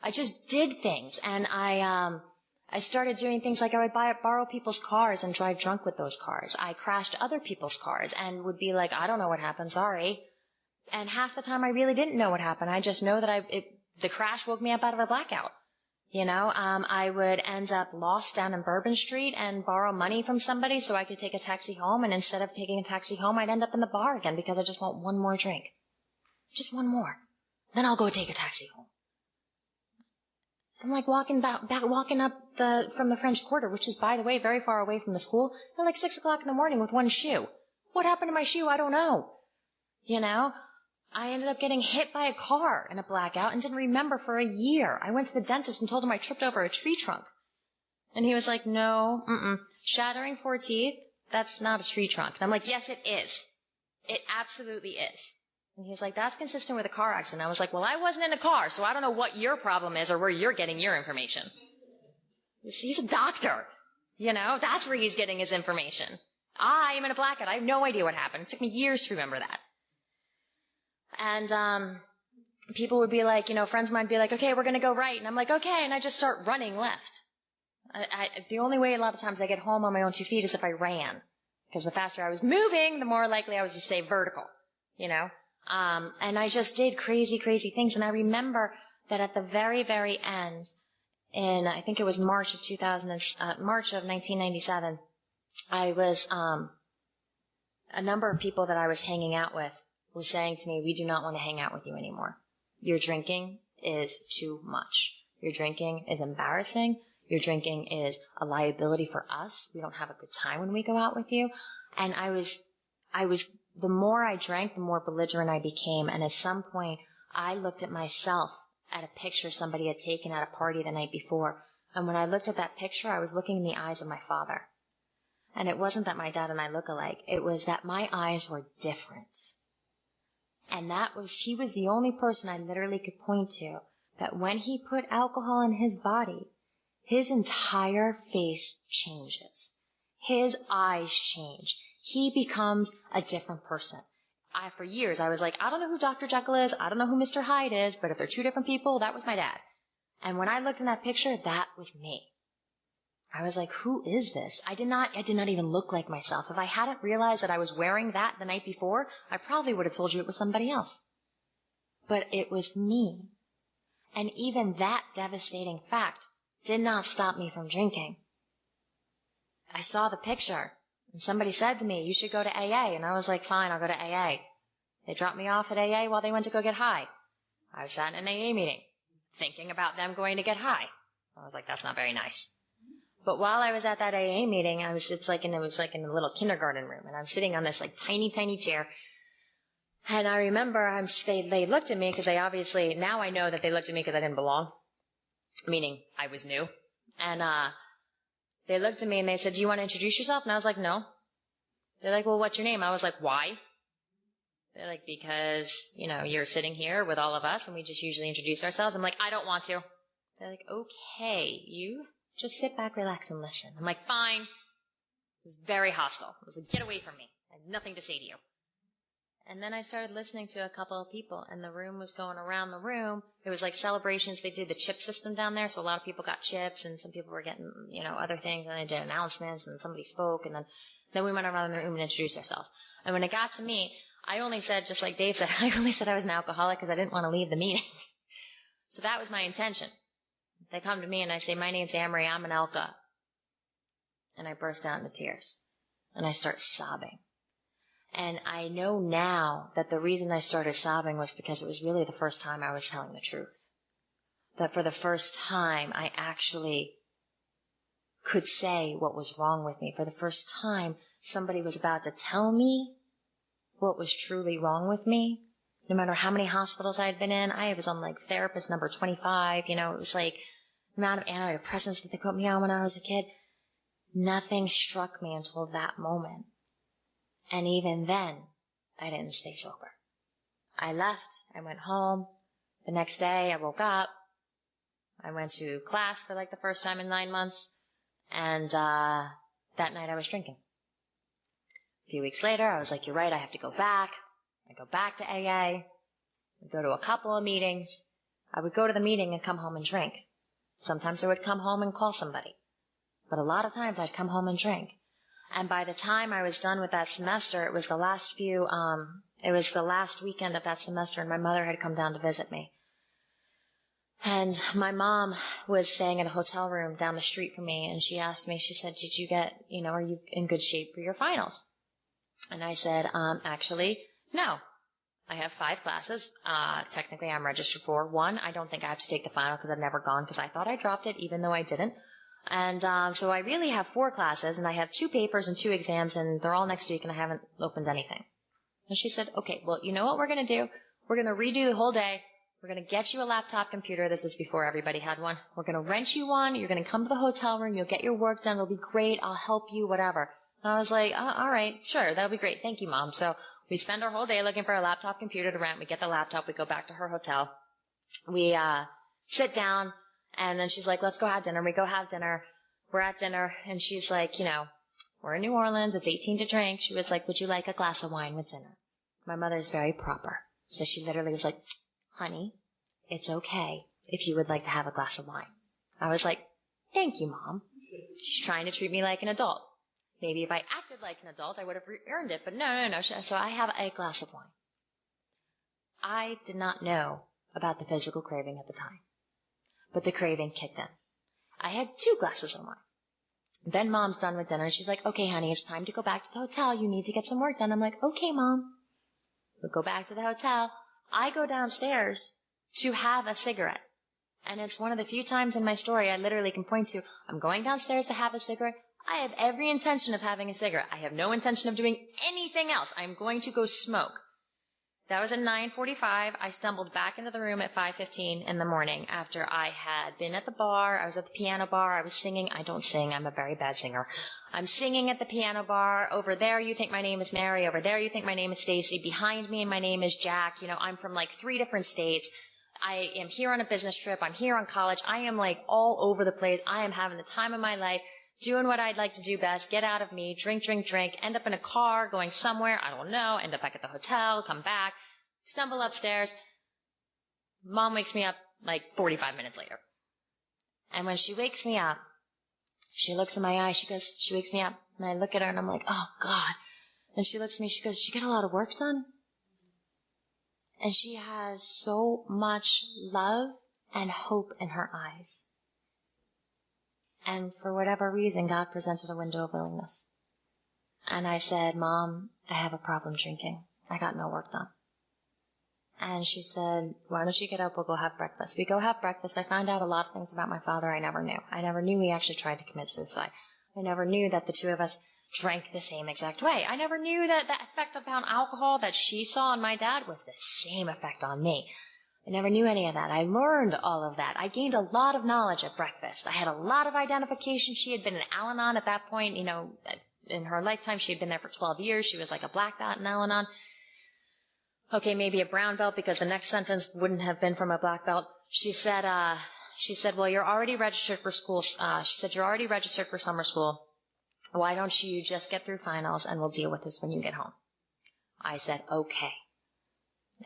I just did things, and I started doing things like I would borrow people's cars and drive drunk with those cars. I crashed other people's cars and would be like, I don't know what happened, sorry. And half the time I really didn't know what happened. I just know that the crash woke me up out of a blackout. I would end up lost down in Bourbon Street and borrow money from somebody so I could take a taxi home. And instead of taking a taxi home, I'd end up in the bar again because I just want one more drink. Just one more. Then I'll go take a taxi home. I'm like walking up from the French Quarter, which is, by the way, very far away from the school, at like 6 o'clock in the morning with one shoe. What happened to my shoe? I don't know. I ended up getting hit by a car in a blackout and didn't remember for a year. I went to the dentist and told him I tripped over a tree trunk. And he was like, no, shattering 4 teeth, that's not a tree trunk. And I'm like, yes, it is. It absolutely is. And he's like, that's consistent with a car accident. I was like, well, I wasn't in a car, so I don't know what your problem is or where you're getting your information. He's a doctor. That's where he's getting his information. I am in a blackout. I have no idea what happened. It took me years to remember that. And people would be like, friends of mine would be like, okay, we're going to go right. And I'm like, okay. And I just start running left. The only way a lot of times I get home on my own 2 feet is if I ran. Because the faster I was moving, the more likely I was to stay vertical. And I just did crazy, crazy things. And I remember that at the very, very end, I think it was March of 1997, I was, a number of people that I was hanging out with were saying to me, we do not want to hang out with you anymore. Your drinking is too much. Your drinking is embarrassing. Your drinking is a liability for us. We don't have a good time when we go out with you. And I was, the more I drank, the more belligerent I became. And at some point, I looked at myself at a picture somebody had taken at a party the night before. And when I looked at that picture, I was looking in the eyes of my father. And it wasn't that my dad and I look alike. It was that my eyes were different. And he was the only person I literally could point to that when he put alcohol in his body, his entire face changes. His eyes change. He becomes a different person. For years, I was like, I don't know who Dr. Jekyll is. I don't know who Mr. Hyde is, but if they're two different people, that was my dad. And when I looked in that picture, that was me. I was like, who is this? I did not even look like myself. If I hadn't realized that I was wearing that the night before, I probably would have told you it was somebody else. But it was me. And even that devastating fact did not stop me from drinking. I saw the picture, and somebody said to me, you should go to AA. And I was like, fine, I'll go to AA. They dropped me off at AA while they went to go get high. I sat in an AA meeting, thinking about them going to get high. I was like, that's not very nice. But while I was at that AA meeting, it was like in a little kindergarten room, and I'm sitting on this like tiny, tiny chair. And I remember they looked at me because now I know that they looked at me because I didn't belong, meaning I was new. And they looked at me and they said, do you want to introduce yourself? And I was like, no. They're like, well, what's your name? I was like, why? They're like, because, you're sitting here with all of us and we just usually introduce ourselves. I'm like, I don't want to. They're like, okay, you just sit back, relax, and listen. I'm like, fine. It was very hostile. It was like, get away from me. I have nothing to say to you. And then I started listening to a couple of people, and the room was going around the room. It was like celebrations. They did the chip system down there, so a lot of people got chips, and some people were getting, other things, and they did announcements, and somebody spoke, and then we went around the room and introduced ourselves. And when it got to me, I only said, just like Dave said, I only said I was an alcoholic because I didn't want to leave the meeting. So that was my intention. They come to me and I say, my name's Amory, I'm an alka. And I burst out into tears. And I start sobbing. And I know now that the reason I started sobbing was because it was really the first time I was telling the truth. That for the first time I actually could say what was wrong with me. For the first time somebody was about to tell me what was truly wrong with me. No matter how many hospitals I had been in, I was on like therapist number 25, it was like the amount of antidepressants that they put me on when I was a kid. Nothing struck me until that moment. And even then, I didn't stay sober. I left, I went home. The next day I woke up. I went to class for like the first time in 9 months. And that night I was drinking. A few weeks later, I was like, you're right, I have to go back. I go back to AA. I go to a couple of meetings. I would go to the meeting and come home and drink. Sometimes I would come home and call somebody. But a lot of times I'd come home and drink. And by the time I was done with that semester, it was the last weekend of that semester, and my mother had come down to visit me. And my mom was staying in a hotel room down the street from me, and she asked me, she said, did you are you in good shape for your finals? And I said, actually, no. I have 5 classes. Technically, I'm registered for 1. I don't think I have to take the final because I've never gone because I thought I dropped it, even though I didn't. And so I really have 4 classes, and I have 2 papers and 2 exams, and they're all next week, and I haven't opened anything. And she said, okay, well, you know what we're going to do? We're going to redo the whole day. We're going to get you a laptop computer. This is before everybody had one. We're going to rent you one. You're going to come to the hotel room. You'll get your work done. It'll be great. I'll help you, whatever. And I was like, all right, sure, that'll be great. Thank you, Mom. So we spend our whole day looking for a laptop computer to rent. We get the laptop. We go back to her hotel. We sit down, and then she's like, let's go have dinner. We go have dinner. We're at dinner, and she's like, we're in New Orleans. It's 18 to drink. She was like, would you like a glass of wine with dinner? My mother's very proper. So she literally was like, honey, it's okay if you would like to have a glass of wine. I was like, thank you, Mom. She's trying to treat me like an adult. Maybe if I acted like an adult, I would have earned it. But no. So I have a glass of wine. I did not know about the physical craving at the time, but the craving kicked in. I had 2 glasses of wine. Then Mom's done with dinner, and she's like, okay, honey, it's time to go back to the hotel. You need to get some work done. I'm like, okay, Mom. We go back to the hotel. I go downstairs to have a cigarette. And it's one of the few times in my story I literally can point to, I'm going downstairs to have a cigarette. I have every intention of having a cigarette. I have no intention of doing anything else. I'm going to go smoke. That was at 9:45. I stumbled back into the room at 5:15 in the morning after I had been at the bar. I was at the piano bar. I was singing. I don't sing. I'm a very bad singer. I'm singing at the piano bar. Over there, you think my name is Mary. Over there, you think my name is Stacy. Behind me, my name is Jack. You know, I'm from like 3 different states. I am here on a business trip. I'm here on college. I am like all over the place. I am having the time of my life, doing what I'd like to do best, get out of me, drink, end up in a car, going somewhere, I don't know, end up back at the hotel, come back, stumble upstairs. Mom wakes me up like 45 minutes later. And when she wakes me up, she looks in my eyes, she wakes me up, and I look at her and I'm like, oh God. And she looks at me, she goes, did you get a lot of work done? And she has so much love and hope in her eyes. And for whatever reason, God presented a window of willingness. And I said, Mom, I have a problem drinking. I got no work done. And she said, why don't you get up? We'll go have breakfast. We go have breakfast. I find out a lot of things about my father I never knew. I never knew he actually tried to commit suicide. I never knew that the 2 of us drank the same exact way. I never knew that the effect upon alcohol that she saw on my dad was the same effect on me. I never knew any of that. I learned all of that. I gained a lot of knowledge at breakfast. I had a lot of identification. She had been an Al-Anon at that point. You know, in her lifetime, she had been there for 12 years. She was like a black belt in Al-Anon. Okay, maybe a brown belt, because the next sentence wouldn't have been from a black belt. She said, well, you're already registered for school. She said, you're already registered for summer school. Why don't you just get through finals and we'll deal with this when you get home? I said, okay.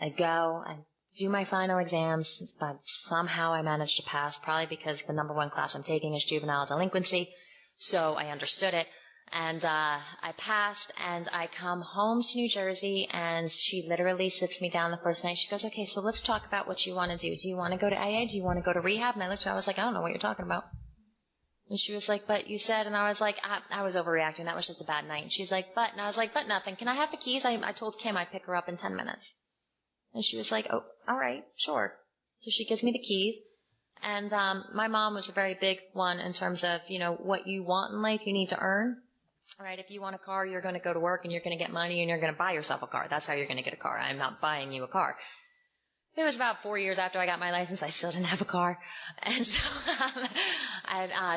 I go and do my final exams, but somehow I managed to pass, probably because the number 1 class I'm taking is juvenile delinquency. So I understood it. And I passed, and I come home to New Jersey, and she literally sits me down the first night. She goes, okay, so let's talk about what you want to do. Do you want to go to AA? Do you want to go to rehab? And I looked at her, I was like, I don't know what you're talking about. And she was like, but you said, and I was like, I was overreacting. That was just a bad night. And she's like, but, and I was like, but nothing. Can I have the keys? I told Kim I'd pick her up in 10 minutes. And she was like, oh, all right, sure. So she gives me the keys. And my mom was a very big one in terms of, you know, what you want in life, you need to earn. All right, if you want a car, you're going to go to work and you're going to get money and you're going to buy yourself a car. That's how you're going to get a car. I'm not buying you a car. It was about 4 years after I got my license. I still didn't have a car. And so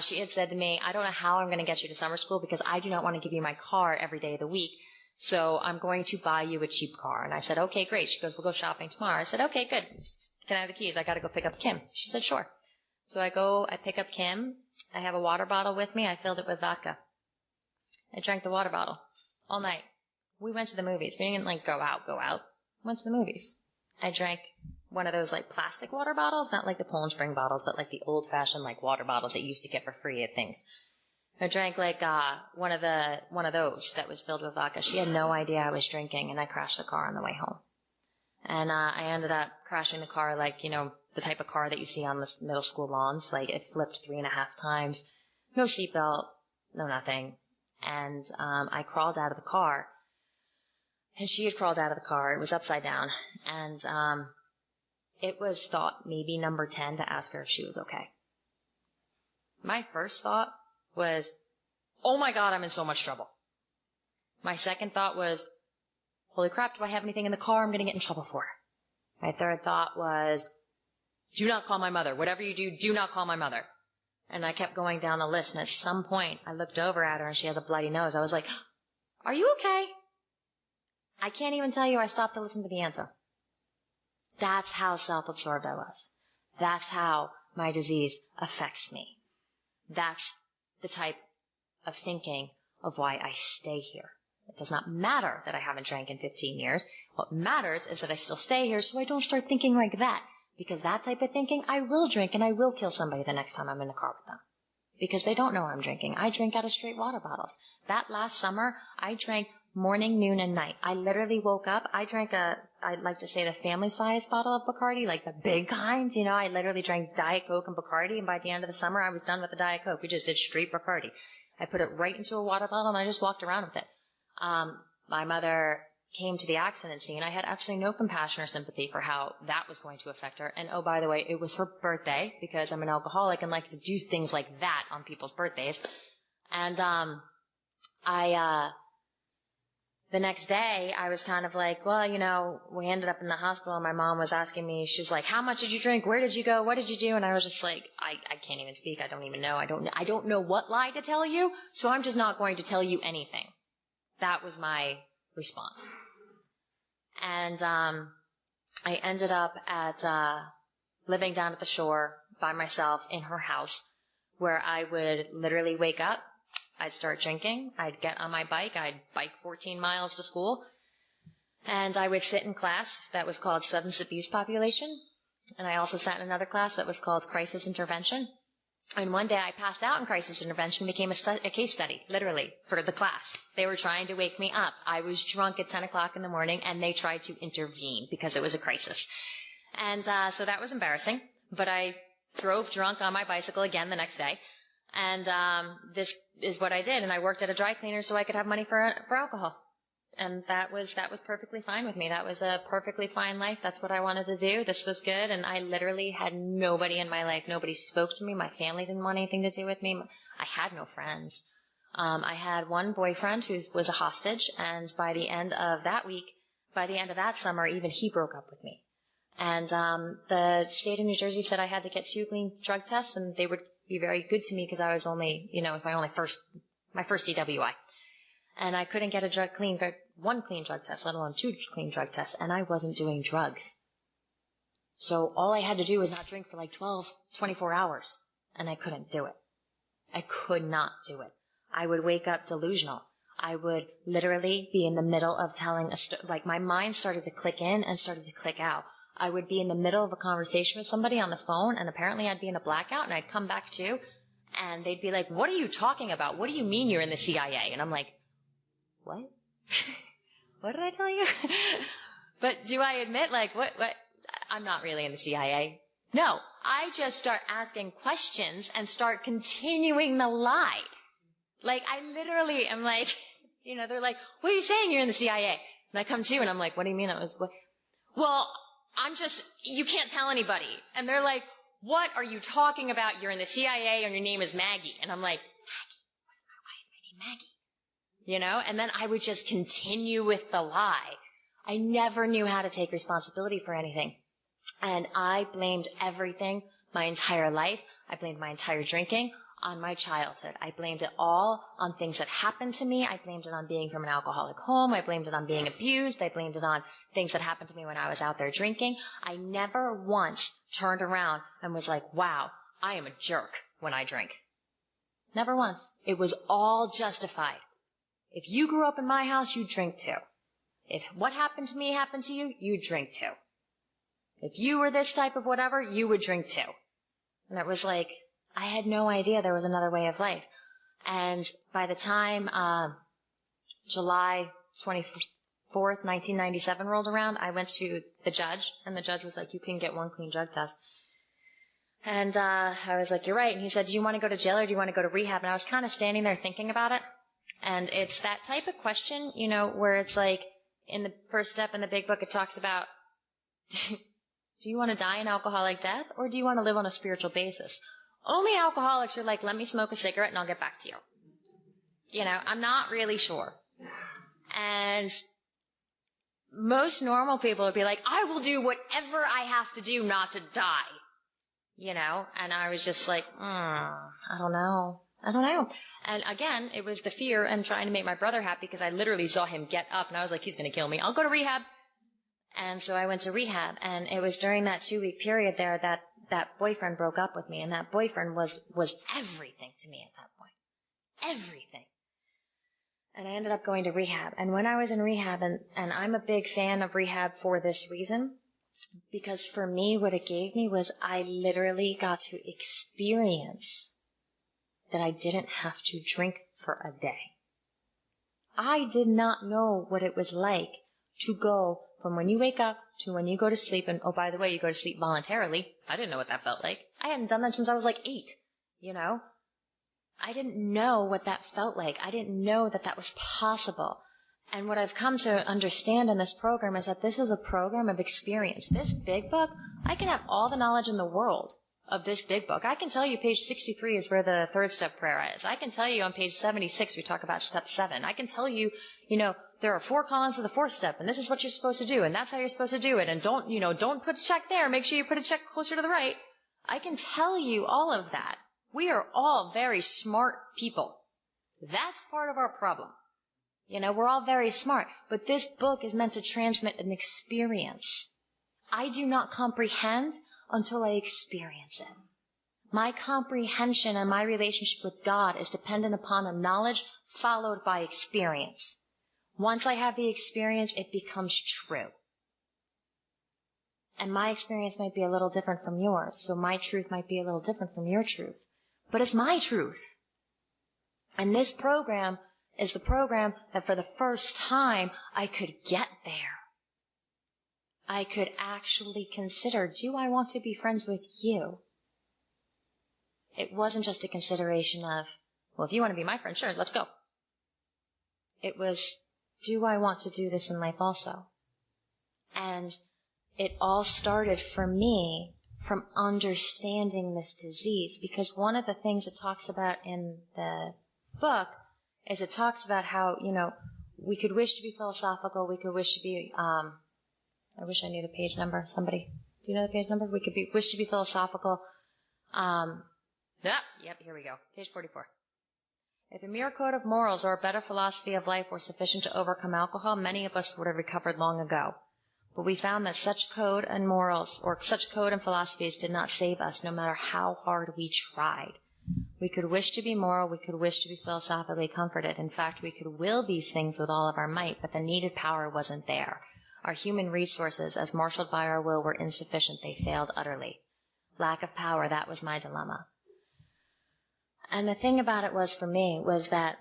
she had said to me, I don't know how I'm going to get you to summer school because I do not want to give you my car every day of the week. So I'm going to buy you a cheap car. And I said, okay, great. She goes, we'll go shopping tomorrow. I said, okay, good. Can I have the keys? I got to go pick up Kim. She said, sure. So I pick up Kim. I have a water bottle with me. I filled it with vodka. I drank the water bottle all night. We went to the movies. We didn't like go out. Went to the movies. I drank one of those like plastic water bottles, not like the Poland Spring bottles, but like the old fashioned like water bottles that you used to get for free at things. I drank like one of those that was filled with vodka. She had no idea I was drinking, and I crashed the car on the way home. And I ended up crashing the car like, you know, the type of car that you see on the middle school lawns. Like it flipped 3.5 times. No seatbelt, no nothing. And I crawled out of the car. And she had crawled out of the car. It was upside down. And it was thought maybe number 10 to ask her if she was okay. My first thought was, oh my God, I'm in so much trouble. My second thought was, holy crap, do I have anything in the car I'm going to get in trouble for? My third thought was, do not call my mother. Whatever you do, do not call my mother. And I kept going down the list, and at some point, I looked over at her, and she has a bloody nose. I was like, are you okay? I can't even tell you I stopped to listen to the answer. That's how self-absorbed I was. That's how my disease affects me. That's the type of thinking of why I stay here. It does not matter that I haven't drank in 15 years. What matters is that I still stay here so I don't start thinking like that. Because that type of thinking, I will drink and I will kill somebody the next time I'm in the car with them. Because they don't know I'm drinking. I drink out of straight water bottles. That last summer, I drank morning, noon, and night. I literally woke up. I drank I'd like to say the family size bottle of Bacardi, like the big kinds. You know, I literally drank Diet Coke and Bacardi, and by the end of the summer, I was done with the Diet Coke. We just did straight Bacardi. I put it right into a water bottle, and I just walked around with it. My mother came to the accident scene. I had absolutely no compassion or sympathy for how that was going to affect her. And oh, by the way, it was her birthday, because I'm an alcoholic and like to do things like that on people's birthdays. And the next day, I was kind of like, well, you know, we ended up in the hospital, and my mom was asking me, she was like, how much did you drink? Where did you go? What did you do? And I was just like, I can't even speak. I don't even know. I don't know what lie to tell you, so I'm just not going to tell you anything. That was my response. And I ended up at living down at the shore by myself in her house, where I would literally wake up, I'd start drinking, I'd get on my bike, I'd bike 14 miles to school, and I would sit in class that was called Substance Abuse Population, and I also sat in another class that was called Crisis Intervention. And one day I passed out in crisis intervention, became a case study, literally, for the class. They were trying to wake me up. I was drunk at 10 o'clock in the morning, and they tried to intervene because it was a crisis. And so that was embarrassing, but I drove drunk on my bicycle again the next day. And this is what I did, and I worked at a dry cleaner so I could have money for alcohol. And that was perfectly fine with me. That was a perfectly fine life. That's what I wanted to do. This was good, and I literally had nobody in my life. Nobody spoke to me. My family didn't want anything to do with me. I had no friends. I had one boyfriend who was a hostage, and by the end of that summer, even he broke up with me. And the state of New Jersey said I had to get 2 clean drug tests, and they would be very good to me because I was only, it was my first DWI. And I couldn't get one clean drug test, let alone 2 clean drug tests, and I wasn't doing drugs. So all I had to do was not drink for like 24 hours, and I couldn't do it. I could not do it. I would wake up delusional. I would literally be in the middle of telling like my mind started to click in and started to click out. I would be in the middle of a conversation with somebody on the phone, and apparently I'd be in a blackout, and I'd come back to, and they'd be like, what are you talking about? What do you mean you're in the CIA? And I'm like, what? What did I tell you? But do I admit, like, what? I'm not really in the CIA. No, I just start asking questions and start continuing the lie. Like, I literally am like, they're like, what are you saying? You're in the CIA. And I come to, and I'm like, what do you mean? Well, you can't tell anybody. And they're like, what are you talking about? You're in the CIA and your name is Maggie. And I'm like, Maggie? Why is my name Maggie? And then I would just continue with the lie. I never knew how to take responsibility for anything. And I blamed everything, my entire life. I blamed my entire drinking on my childhood. I blamed it all on things that happened to me. I blamed it on being from an alcoholic home. I blamed it on being abused. I blamed it on things that happened to me when I was out there drinking. I never once turned around and was like, wow, I am a jerk when I drink. Never once. It was all justified. If you grew up in my house, you drink too. If what happened to me happened to you, you drink too. If you were this type of whatever, you would drink too. And it was like, I had no idea there was another way of life. And by the time July 24th, 1997 rolled around, I went to the judge, and the judge was like, you can get 1 clean drug test. And I was like, you're right. And he said, do you want to go to jail or do you want to go to rehab? And I was kind of standing there thinking about it. And it's that type of question, where it's like, in the first step in the big book, it talks about, do you want to die an alcoholic death, or do you want to live on a spiritual basis? Only alcoholics are like, let me smoke a cigarette and I'll get back to you. I'm not really sure. And most normal people would be like, I will do whatever I have to do not to die. And I was just like, I don't know. And again, it was the fear and trying to make my brother happy, because I literally saw him get up and I was like, he's going to kill me. I'll go to rehab. And so I went to rehab, and it was during that 2-week period there that boyfriend broke up with me, and that boyfriend was everything to me at that point. Everything. And I ended up going to rehab. And when I was in rehab, and I'm a big fan of rehab for this reason, because for me, what it gave me was I literally got to experience that I didn't have to drink for a day. I did not know what it was like to go from when you wake up to when you go to sleep. And, oh, by the way, you go to sleep voluntarily. I didn't know what that felt like. I hadn't done that since I was like 8, you know? I didn't know what that felt like. I didn't know that that was possible. And what I've come to understand in this program is that this is a program of experience. This big book, I can have all the knowledge in the world of this big book. I can tell you page 63 is where the third step prayer is. I can tell you on page 76 we talk about step 7. I can tell you, there are 4 columns of the fourth step, and this is what you're supposed to do, and that's how you're supposed to do it. And don't put a check there. Make sure you put a check closer to the right. I can tell you all of that. We are all very smart people. That's part of our problem. We're all very smart, but this book is meant to transmit an experience. I do not comprehend until I experience it. My comprehension and my relationship with God is dependent upon a knowledge followed by experience. Once I have the experience, it becomes true. And my experience might be a little different from yours, so my truth might be a little different from your truth. But it's my truth. And this program is the program that for the first time I could get there. I could actually consider, do I want to be friends with you? It wasn't just a consideration of, well, if you want to be my friend, sure, let's go. It was, do I want to do this in life also? And it all started for me from understanding this disease, because one of the things it talks about in the book is it talks about how, we could wish to be philosophical, we could wish to be, I wish I knew the page number. Somebody, do you know the page number? We could wish to be philosophical. Yep, here we go. Page 44. If a mere code of morals or a better philosophy of life were sufficient to overcome alcohol, many of us would have recovered long ago. But we found that such code and morals, or such code and philosophies, did not save us, no matter how hard we tried. We could wish to be moral, we could wish to be philosophically comforted. In fact, we could will these things with all of our might, but the needed power wasn't there. Our human resources, as marshaled by our will, were insufficient. They failed utterly. Lack of power, that was my dilemma. And the thing about it was, for me, was that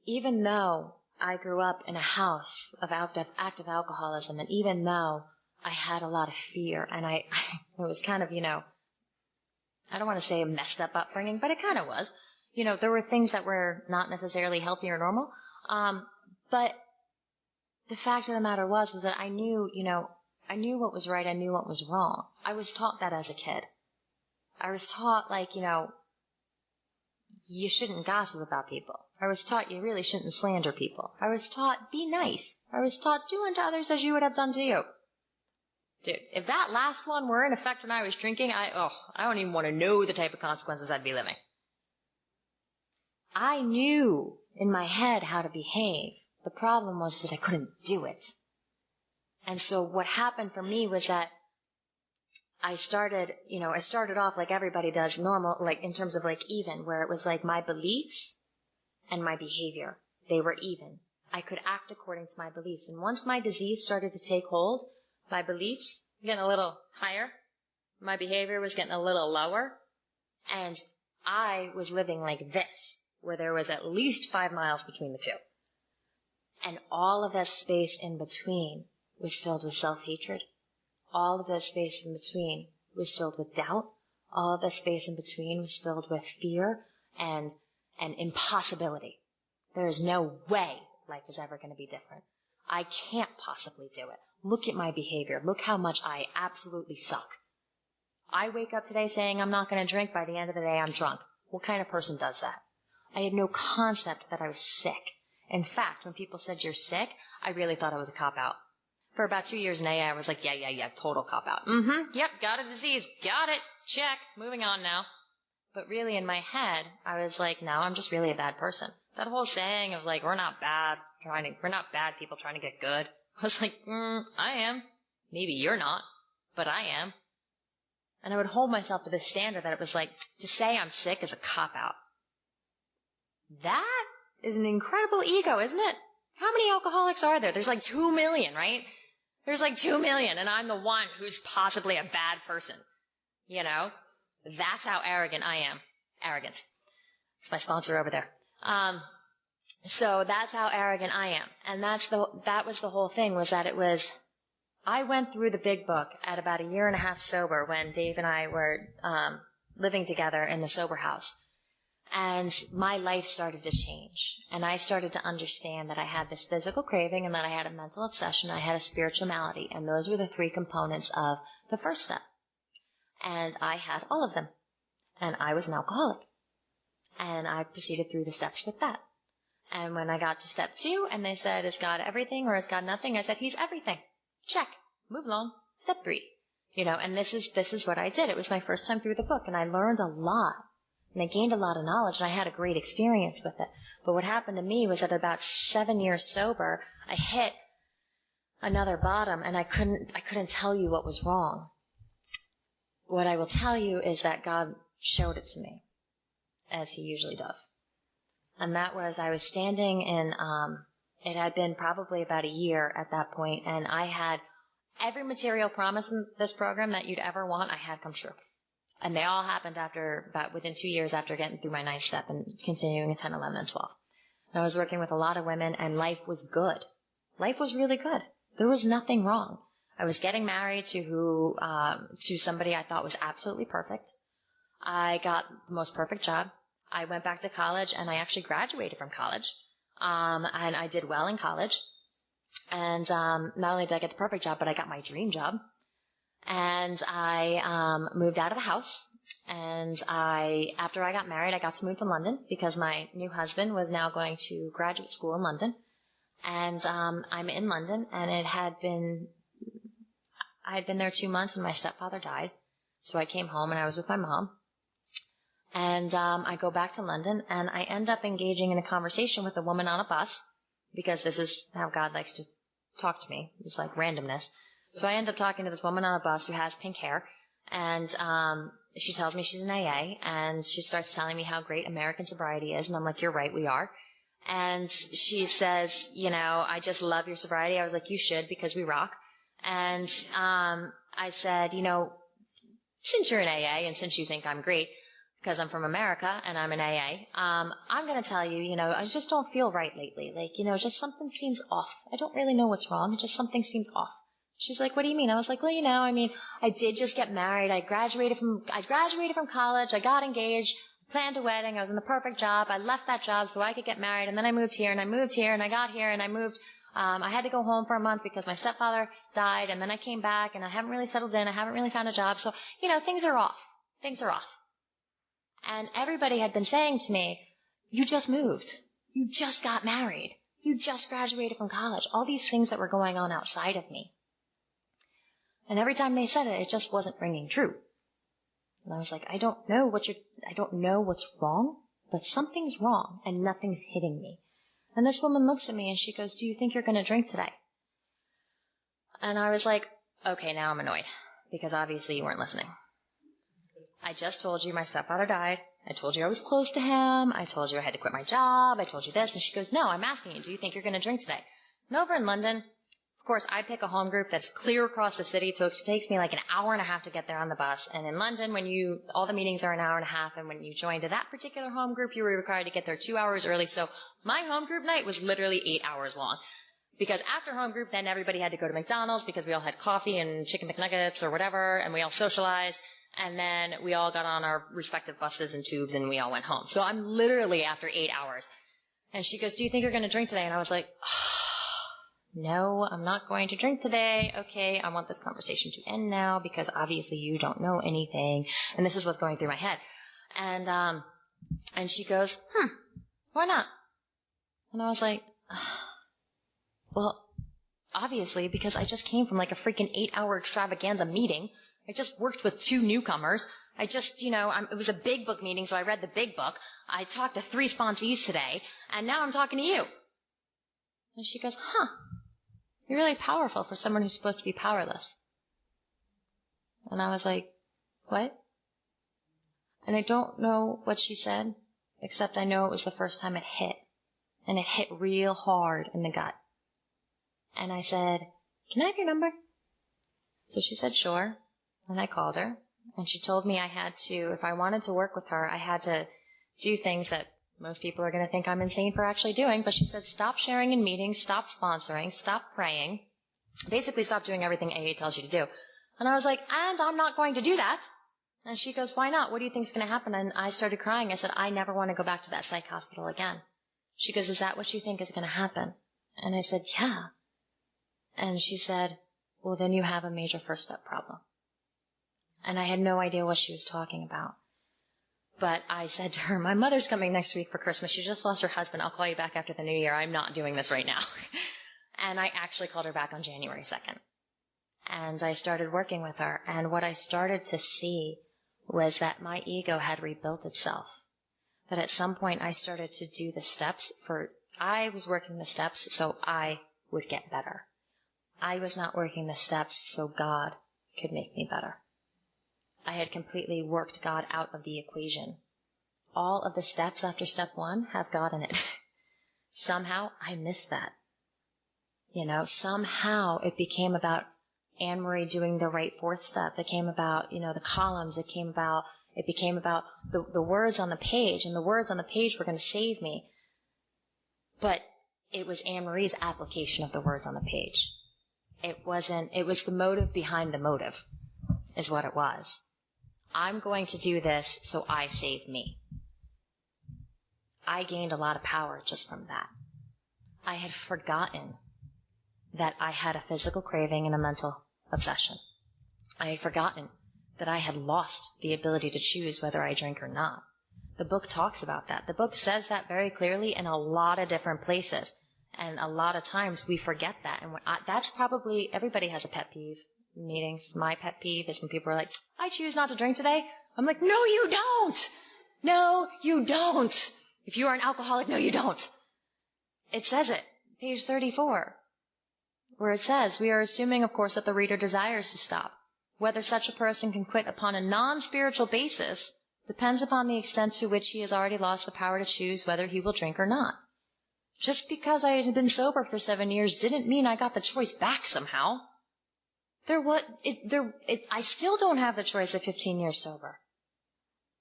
even though I grew up in a house of active alcoholism, and even though I had a lot of fear, and it was kind of, I don't want to say a messed up upbringing, but it kind of was. There were things that were not necessarily healthy or normal. But the fact of the matter was that I knew what was right. I knew what was wrong. I was taught that as a kid. I was taught, you shouldn't gossip about people. I was taught you really shouldn't slander people. I was taught, be nice. I was taught, do unto others as you would have done to you. Dude, if that last one were in effect when I was drinking, I don't even want to know the type of consequences I'd be living. I knew in my head how to behave. The problem was that I couldn't do it. And so what happened for me was that I started off like everybody does, normal, in terms of even, where it was my beliefs and my behavior. They were even. I could act according to my beliefs. And once my disease started to take hold, my beliefs getting a little higher, my behavior was getting a little lower, and I was living like this, where there was at least 5 miles between the two. And all of that space in between was filled with self-hatred. All of that space in between was filled with doubt. All of that space in between was filled with fear and impossibility. There is no way life is ever going to be different. I can't possibly do it. Look at my behavior. Look how much I absolutely suck. I wake up today saying I'm not going to drink. By the end of the day, I'm drunk. What kind of person does that? I had no concept that I was sick. In fact, when people said you're sick, I really thought I was a cop-out. For about 2 years in AA, I was like, yeah, total cop-out. Yep, got a disease. Got it. Check. Moving on now. But really in my head, I was like, no, I'm just really a bad person. That whole saying of we're not bad people trying to get good. I was like, I am. Maybe you're not, but I am. And I would hold myself to this standard that it was to say I'm sick is a cop-out. That is an incredible ego, isn't it? How many alcoholics are there? There's 2 million, right? There's 2 million, and I'm the one who's possibly a bad person. That's how arrogant I am. Arrogance. It's my sponsor over there. So that's how arrogant I am. And that was the whole thing, was that I went through the big book at about 1.5 years sober when Dave and I were living together in the sober house. And my life started to change. And I started to understand that I had this physical craving and that I had a mental obsession. I had a spiritual malady. And those were the 3 components of the first step. And I had all of them. And I was an alcoholic. And I proceeded through the steps with that. And when I got to step 2 and they said, is God everything or is God nothing? I said, he's everything. Check. Move along. Step 3. And this is what I did. It was my first time through the book and I learned a lot. And I gained a lot of knowledge and I had a great experience with it. But what happened to me was at about 7 years sober, I hit another bottom and I couldn't tell you what was wrong. What I will tell you is that God showed it to me, as he usually does. And that was, I was standing in, it had been probably about 1 year at that point, and I had every material promise in this program that you'd ever want, I had come true. And they all happened within 2 years after getting through my 9th step and continuing in 10, 11, and 12. And I was working with a lot of women, and life was good. Life was really good. There was nothing wrong. I was getting married to somebody I thought was absolutely perfect. I got the most perfect job. I went back to college and I actually graduated from college. And I did well in college. And not only did I get the perfect job, but I got my dream job. And I moved out of the house. And after I got married, I got to move to London because my new husband was now going to graduate school in London. And I'm in London, and I had been there 2 months when my stepfather died. So I came home and I was with my mom. And I go back to London, and I end up engaging in a conversation with a woman on a bus, because this is how God likes to talk to me. It's like randomness. So I end up talking to this woman on a bus who has pink hair, and she tells me she's an AA, and she starts telling me how great American sobriety is, and I'm like, you're right, we are. And she says, I just love your sobriety. I was like, you should, because we rock. And I said, since you're an AA and since you think I'm great, because I'm from America and I'm an AA, I'm going to tell you, I just don't feel right lately. Like, just something seems off. I don't really know what's wrong. Just something seems off. She's like, what do you mean? I was like, well, I did just get married. I graduated from college. I got engaged, planned a wedding. I was in the perfect job. I left that job so I could get married. And then I moved here and I moved here and I got here and I moved. I had to go home for a month because my stepfather died. And then I came back and I haven't really settled in. I haven't really found a job. So, things are off. Things are off. And everybody had been saying to me, you just moved. You just got married. You just graduated from college. All these things that were going on outside of me. And every time they said it, it just wasn't ringing true. And I was like, I don't know what's wrong, but something's wrong and nothing's hitting me. And this woman looks at me and she goes, do you think you're going to drink today? And I was like, okay, now I'm annoyed because obviously you weren't listening. I just told you my stepfather died. I told you I was close to him. I told you I had to quit my job. I told you this. And she goes, no, I'm asking you, do you think you're going to drink today? And over in London, of course, I pick a home group that's clear across the city. So it takes me like 1.5 hours to get there on the bus. And in London, all the meetings are 1.5 hours. And when you joined that particular home group, you were required to get there 2 hours early. So my home group night was literally 8 hours long. Because after home group, then everybody had to go to McDonald's because we all had coffee and chicken McNuggets or whatever. And we all socialized. And then we all got on our respective buses and tubes and we all went home. So I'm literally after 8 hours. And she goes, do you think you're going to drink today? And I was like, no, I'm not going to drink today. Okay, I want this conversation to end now because obviously you don't know anything. And this is what's going through my head. And she goes, why not? And I was like, well, obviously because I just came from like a freaking 8-hour extravaganza meeting. I just worked with 2 newcomers. It was a big book meeting, so I read the big book. I talked to 3 sponsees today, and now I'm talking to you. And she goes, you're really powerful for someone who's supposed to be powerless. And I was like, what? And I don't know what she said, except I know it was the first time it hit. And it hit real hard in the gut. And I said, can I have your number? So she said, sure. And I called her, and she told me I had to, if I wanted to work with her, I had to do things that most people are going to think I'm insane for actually doing, but she said, stop sharing in meetings, stop sponsoring, stop praying, basically stop doing everything AA tells you to do. And I was like, and I'm not going to do that. And she goes, why not? What do you think is going to happen? And I started crying. I said, I never want to go back to that psych hospital again. She goes, is that what you think is going to happen? And I said, yeah. And she said, well, then you have a major first step problem. And I had no idea what she was talking about. But I said to her, my mother's coming next week for Christmas. She just lost her husband. I'll call you back after the new year. I'm not doing this right now. And I actually called her back on January 2nd. And I started working with her. And what I started to see was that my ego had rebuilt itself. That at some point I started to do the steps I was working the steps so I would get better. I was not working the steps so God could make me better. I had completely worked God out of the equation. All of the steps after step 1 have God in it. Somehow I missed that. Somehow it became about Anne-Marie doing the right 4th step. It came about, the columns. It became about the words on the page, and the words on the page were going to save me. But it was Anne-Marie's application of the words on the page. It was the motive behind the motive, is what it was. I'm going to do this so I save me. I gained a lot of power just from that. I had forgotten that I had a physical craving and a mental obsession. I had forgotten that I had lost the ability to choose whether I drink or not. The book talks about that. The book says that very clearly in a lot of different places. And a lot of times we forget that. And that's probably, everybody has a pet peeve. Meetings. My pet peeve is when people are like, I choose not to drink today. I'm like, no, you don't. No, you don't. If you are an alcoholic, no, you don't. It says it, page 34, where it says, we are assuming, of course, that the reader desires to stop. Whether such a person can quit upon a non-spiritual basis depends upon the extent to which he has already lost the power to choose whether he will drink or not. Just because I had been sober for 7 years didn't mean I got the choice back somehow. I still don't have the choice at 15 years sober.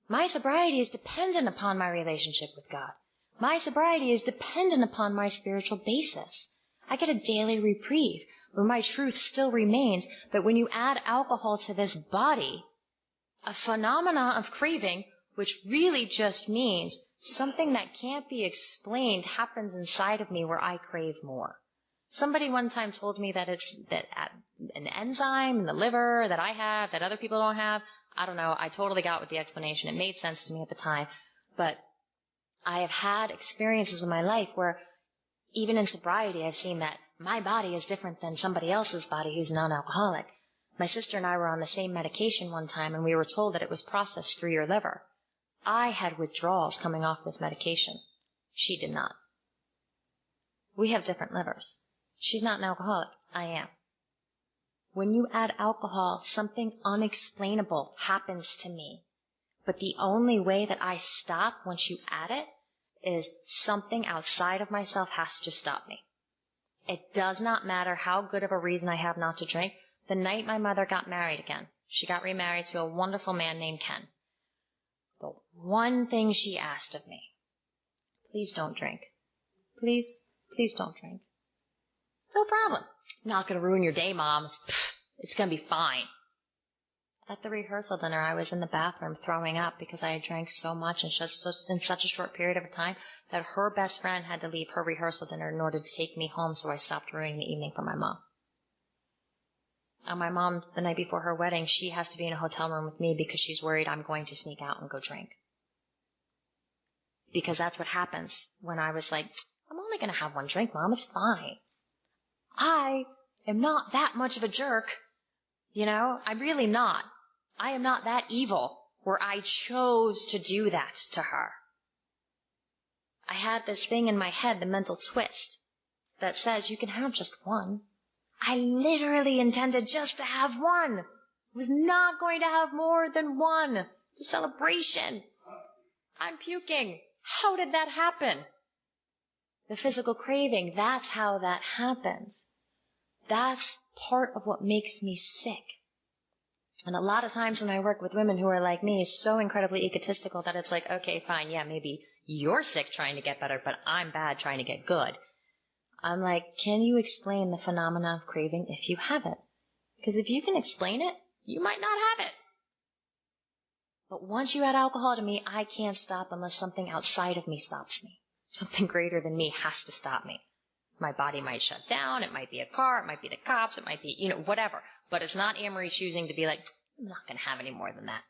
My sobriety is dependent upon my relationship with God. My sobriety is dependent upon my spiritual basis. I get a daily reprieve, but my truth still remains that when you add alcohol to this body, a phenomena of craving, which really just means something that can't be explained happens inside of me where I crave more. Somebody one time told me that it's an enzyme in the liver that I have that other people don't have. I don't know. I totally got with the explanation. It made sense to me at the time. But I have had experiences in my life where even in sobriety, I've seen that my body is different than somebody else's body who's non-alcoholic. My sister and I were on the same medication one time, and we were told that it was processed through your liver. I had withdrawals coming off this medication. She did not. We have different livers. She's not an alcoholic. I am. When you add alcohol, something unexplainable happens to me. But the only way that I stop once you add it is something outside of myself has to stop me. It does not matter how good of a reason I have not to drink. The night my mother got married again, she got remarried to a wonderful man named Ken. The one thing she asked of me, please don't drink. Please don't drink. No problem. Not going to ruin your day, Mom. It's going to be fine. At the rehearsal dinner, I was in the bathroom throwing up because I had drank so much in such a short period of time that her best friend had to leave her rehearsal dinner in order to take me home, so I stopped ruining the evening for my mom. And my mom, the night before her wedding, she has to be in a hotel room with me because she's worried I'm going to sneak out and go drink. Because that's what happens when I was like, I'm only going to have one drink, Mom. It's fine. I am not that much of a jerk. I'm really not. I am not that evil where I chose to do that to her. I had this thing in my head, the mental twist, that says you can have just one. I literally intended just to have one. I was not going to have more than one. It's a celebration. I'm puking. How did that happen? The physical craving, that's how that happens. That's part of what makes me sick. And a lot of times when I work with women who are like me, so incredibly egotistical that it's like, okay, fine, yeah, maybe you're sick trying to get better, but I'm bad trying to get good. I'm like, can you explain the phenomena of craving if you have it? Because if you can explain it, you might not have it. But once you add alcohol to me, I can't stop unless something outside of me stops me. Something greater than me has to stop me. My body might shut down. It might be a car. It might be the cops. It might be, whatever. But it's not Anne-Marie choosing to be like, I'm not going to have any more than that.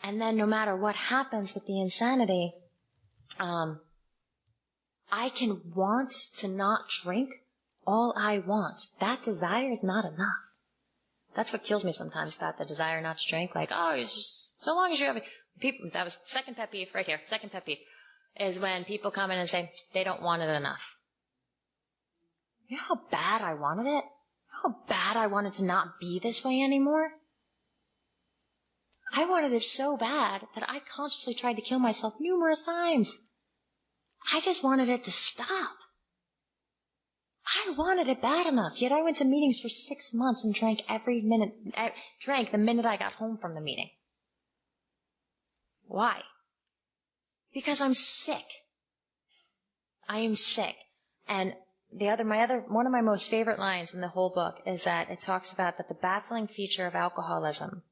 And then no matter what happens with the insanity, I can want to not drink all I want. That desire is not enough. That's what kills me sometimes about the desire not to drink. Like, oh, it's just so long as you have people. That was second pet peeve right here. Second pet peeve is when people come in and say they don't want it enough. You know how bad I wanted it? How bad I wanted to not be this way anymore? I wanted it so bad that I consciously tried to kill myself numerous times. I just wanted it to stop. I wanted it bad enough, yet I went to meetings for 6 months and drank drank the minute I got home from the meeting. Why? Because I'm sick. I am sick. And one of my most favorite lines in the whole book is that it talks about that the baffling feature of alcoholism,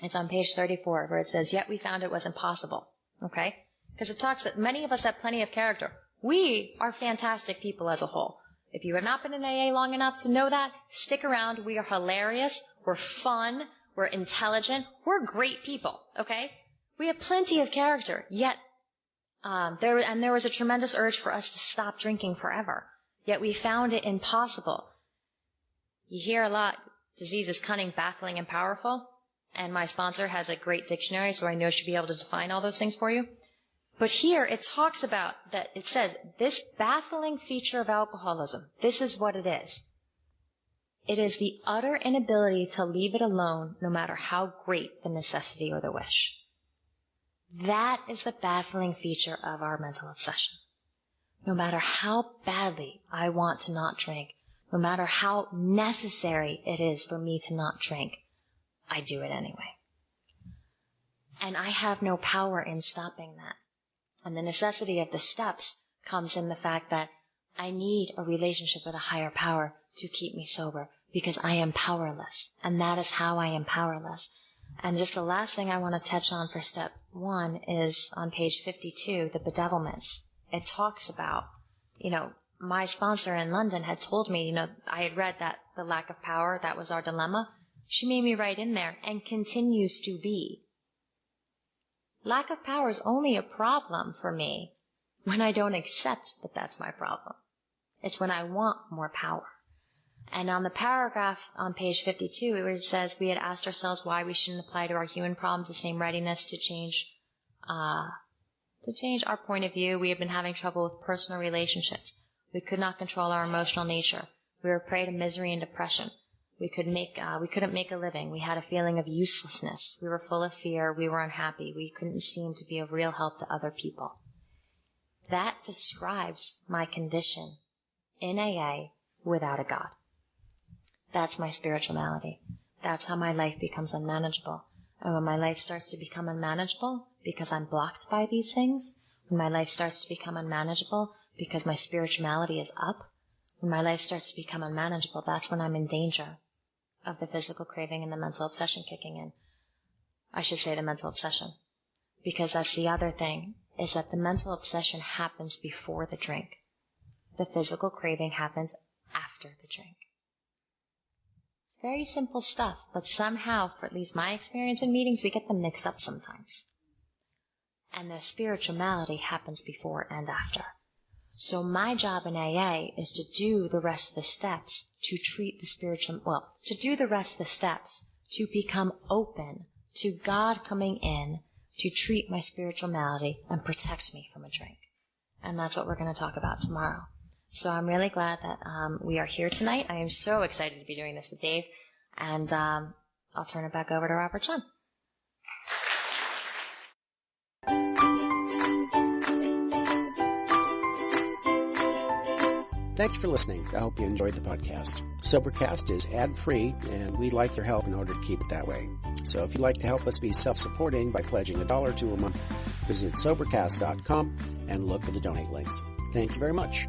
it's on page 34, where it says, yet we found it was impossible. Okay? Because it talks that many of us have plenty of character. We are fantastic people as a whole. If you have not been in AA long enough to know that, stick around. We are hilarious. We're fun. We're intelligent. We're great people. Okay? We have plenty of character. Yet, there was a tremendous urge for us to stop drinking forever. Yet we found it impossible. You hear a lot, disease is cunning, baffling, and powerful. And my sponsor has a great dictionary, so I know she'll be able to define all those things for you. But here it talks about that, it says, this baffling feature of alcoholism, this is what it is. It is the utter inability to leave it alone, no matter how great the necessity or the wish. That is the baffling feature of our mental obsession. No matter how badly I want to not drink, no matter how necessary it is for me to not drink, I do it anyway. And I have no power in stopping that. And the necessity of the steps comes in the fact that I need a relationship with a higher power to keep me sober because I am powerless. And that is how I am powerless. And just the last thing I want to touch on for step 1 is on page 52, the bedevilments. It talks about, my sponsor in London had told me, I had read that the lack of power, that was our dilemma. She made me write in there, and continues to be. Lack of power is only a problem for me when I don't accept that that's my problem. It's when I want more power. And on the paragraph on page 52, it says we had asked ourselves why we shouldn't apply to our human problems the same readiness to change our point of view. We had been having trouble with personal relationships. We could not control our emotional nature. We were prey to misery and depression. We couldn't make a living. We had a feeling of uselessness. We were full of fear. We were unhappy. We couldn't seem to be of real help to other people. That describes my condition in AA without a God. That's my spiritual malady. That's how my life becomes unmanageable. And when my life starts to become unmanageable because I'm blocked by these things, when my life starts to become unmanageable because my spirituality is up, when my life starts to become unmanageable, that's when I'm in danger of the physical craving and the mental obsession kicking in. I should say the mental obsession. Because that's the other thing, is that the mental obsession happens before the drink. The physical craving happens after the drink. It's very simple stuff, but somehow, for at least my experience in meetings, we get them mixed up sometimes. And the spiritual malady happens before and after. So my job in AA is to do the rest of the steps to do the rest of the steps to become open to God coming in to treat my spiritual malady and protect me from a drink. And that's what we're going to talk about tomorrow. So I'm really glad that we are here tonight. I am so excited to be doing this with Dave. And I'll turn it back over to Robert Chun. Thanks for listening. I hope you enjoyed the podcast. Sobercast is ad-free, and we'd like your help in order to keep it that way. So if you'd like to help us be self-supporting by pledging $1 or $2 a month, visit Sobercast.com and look for the donate links. Thank you very much.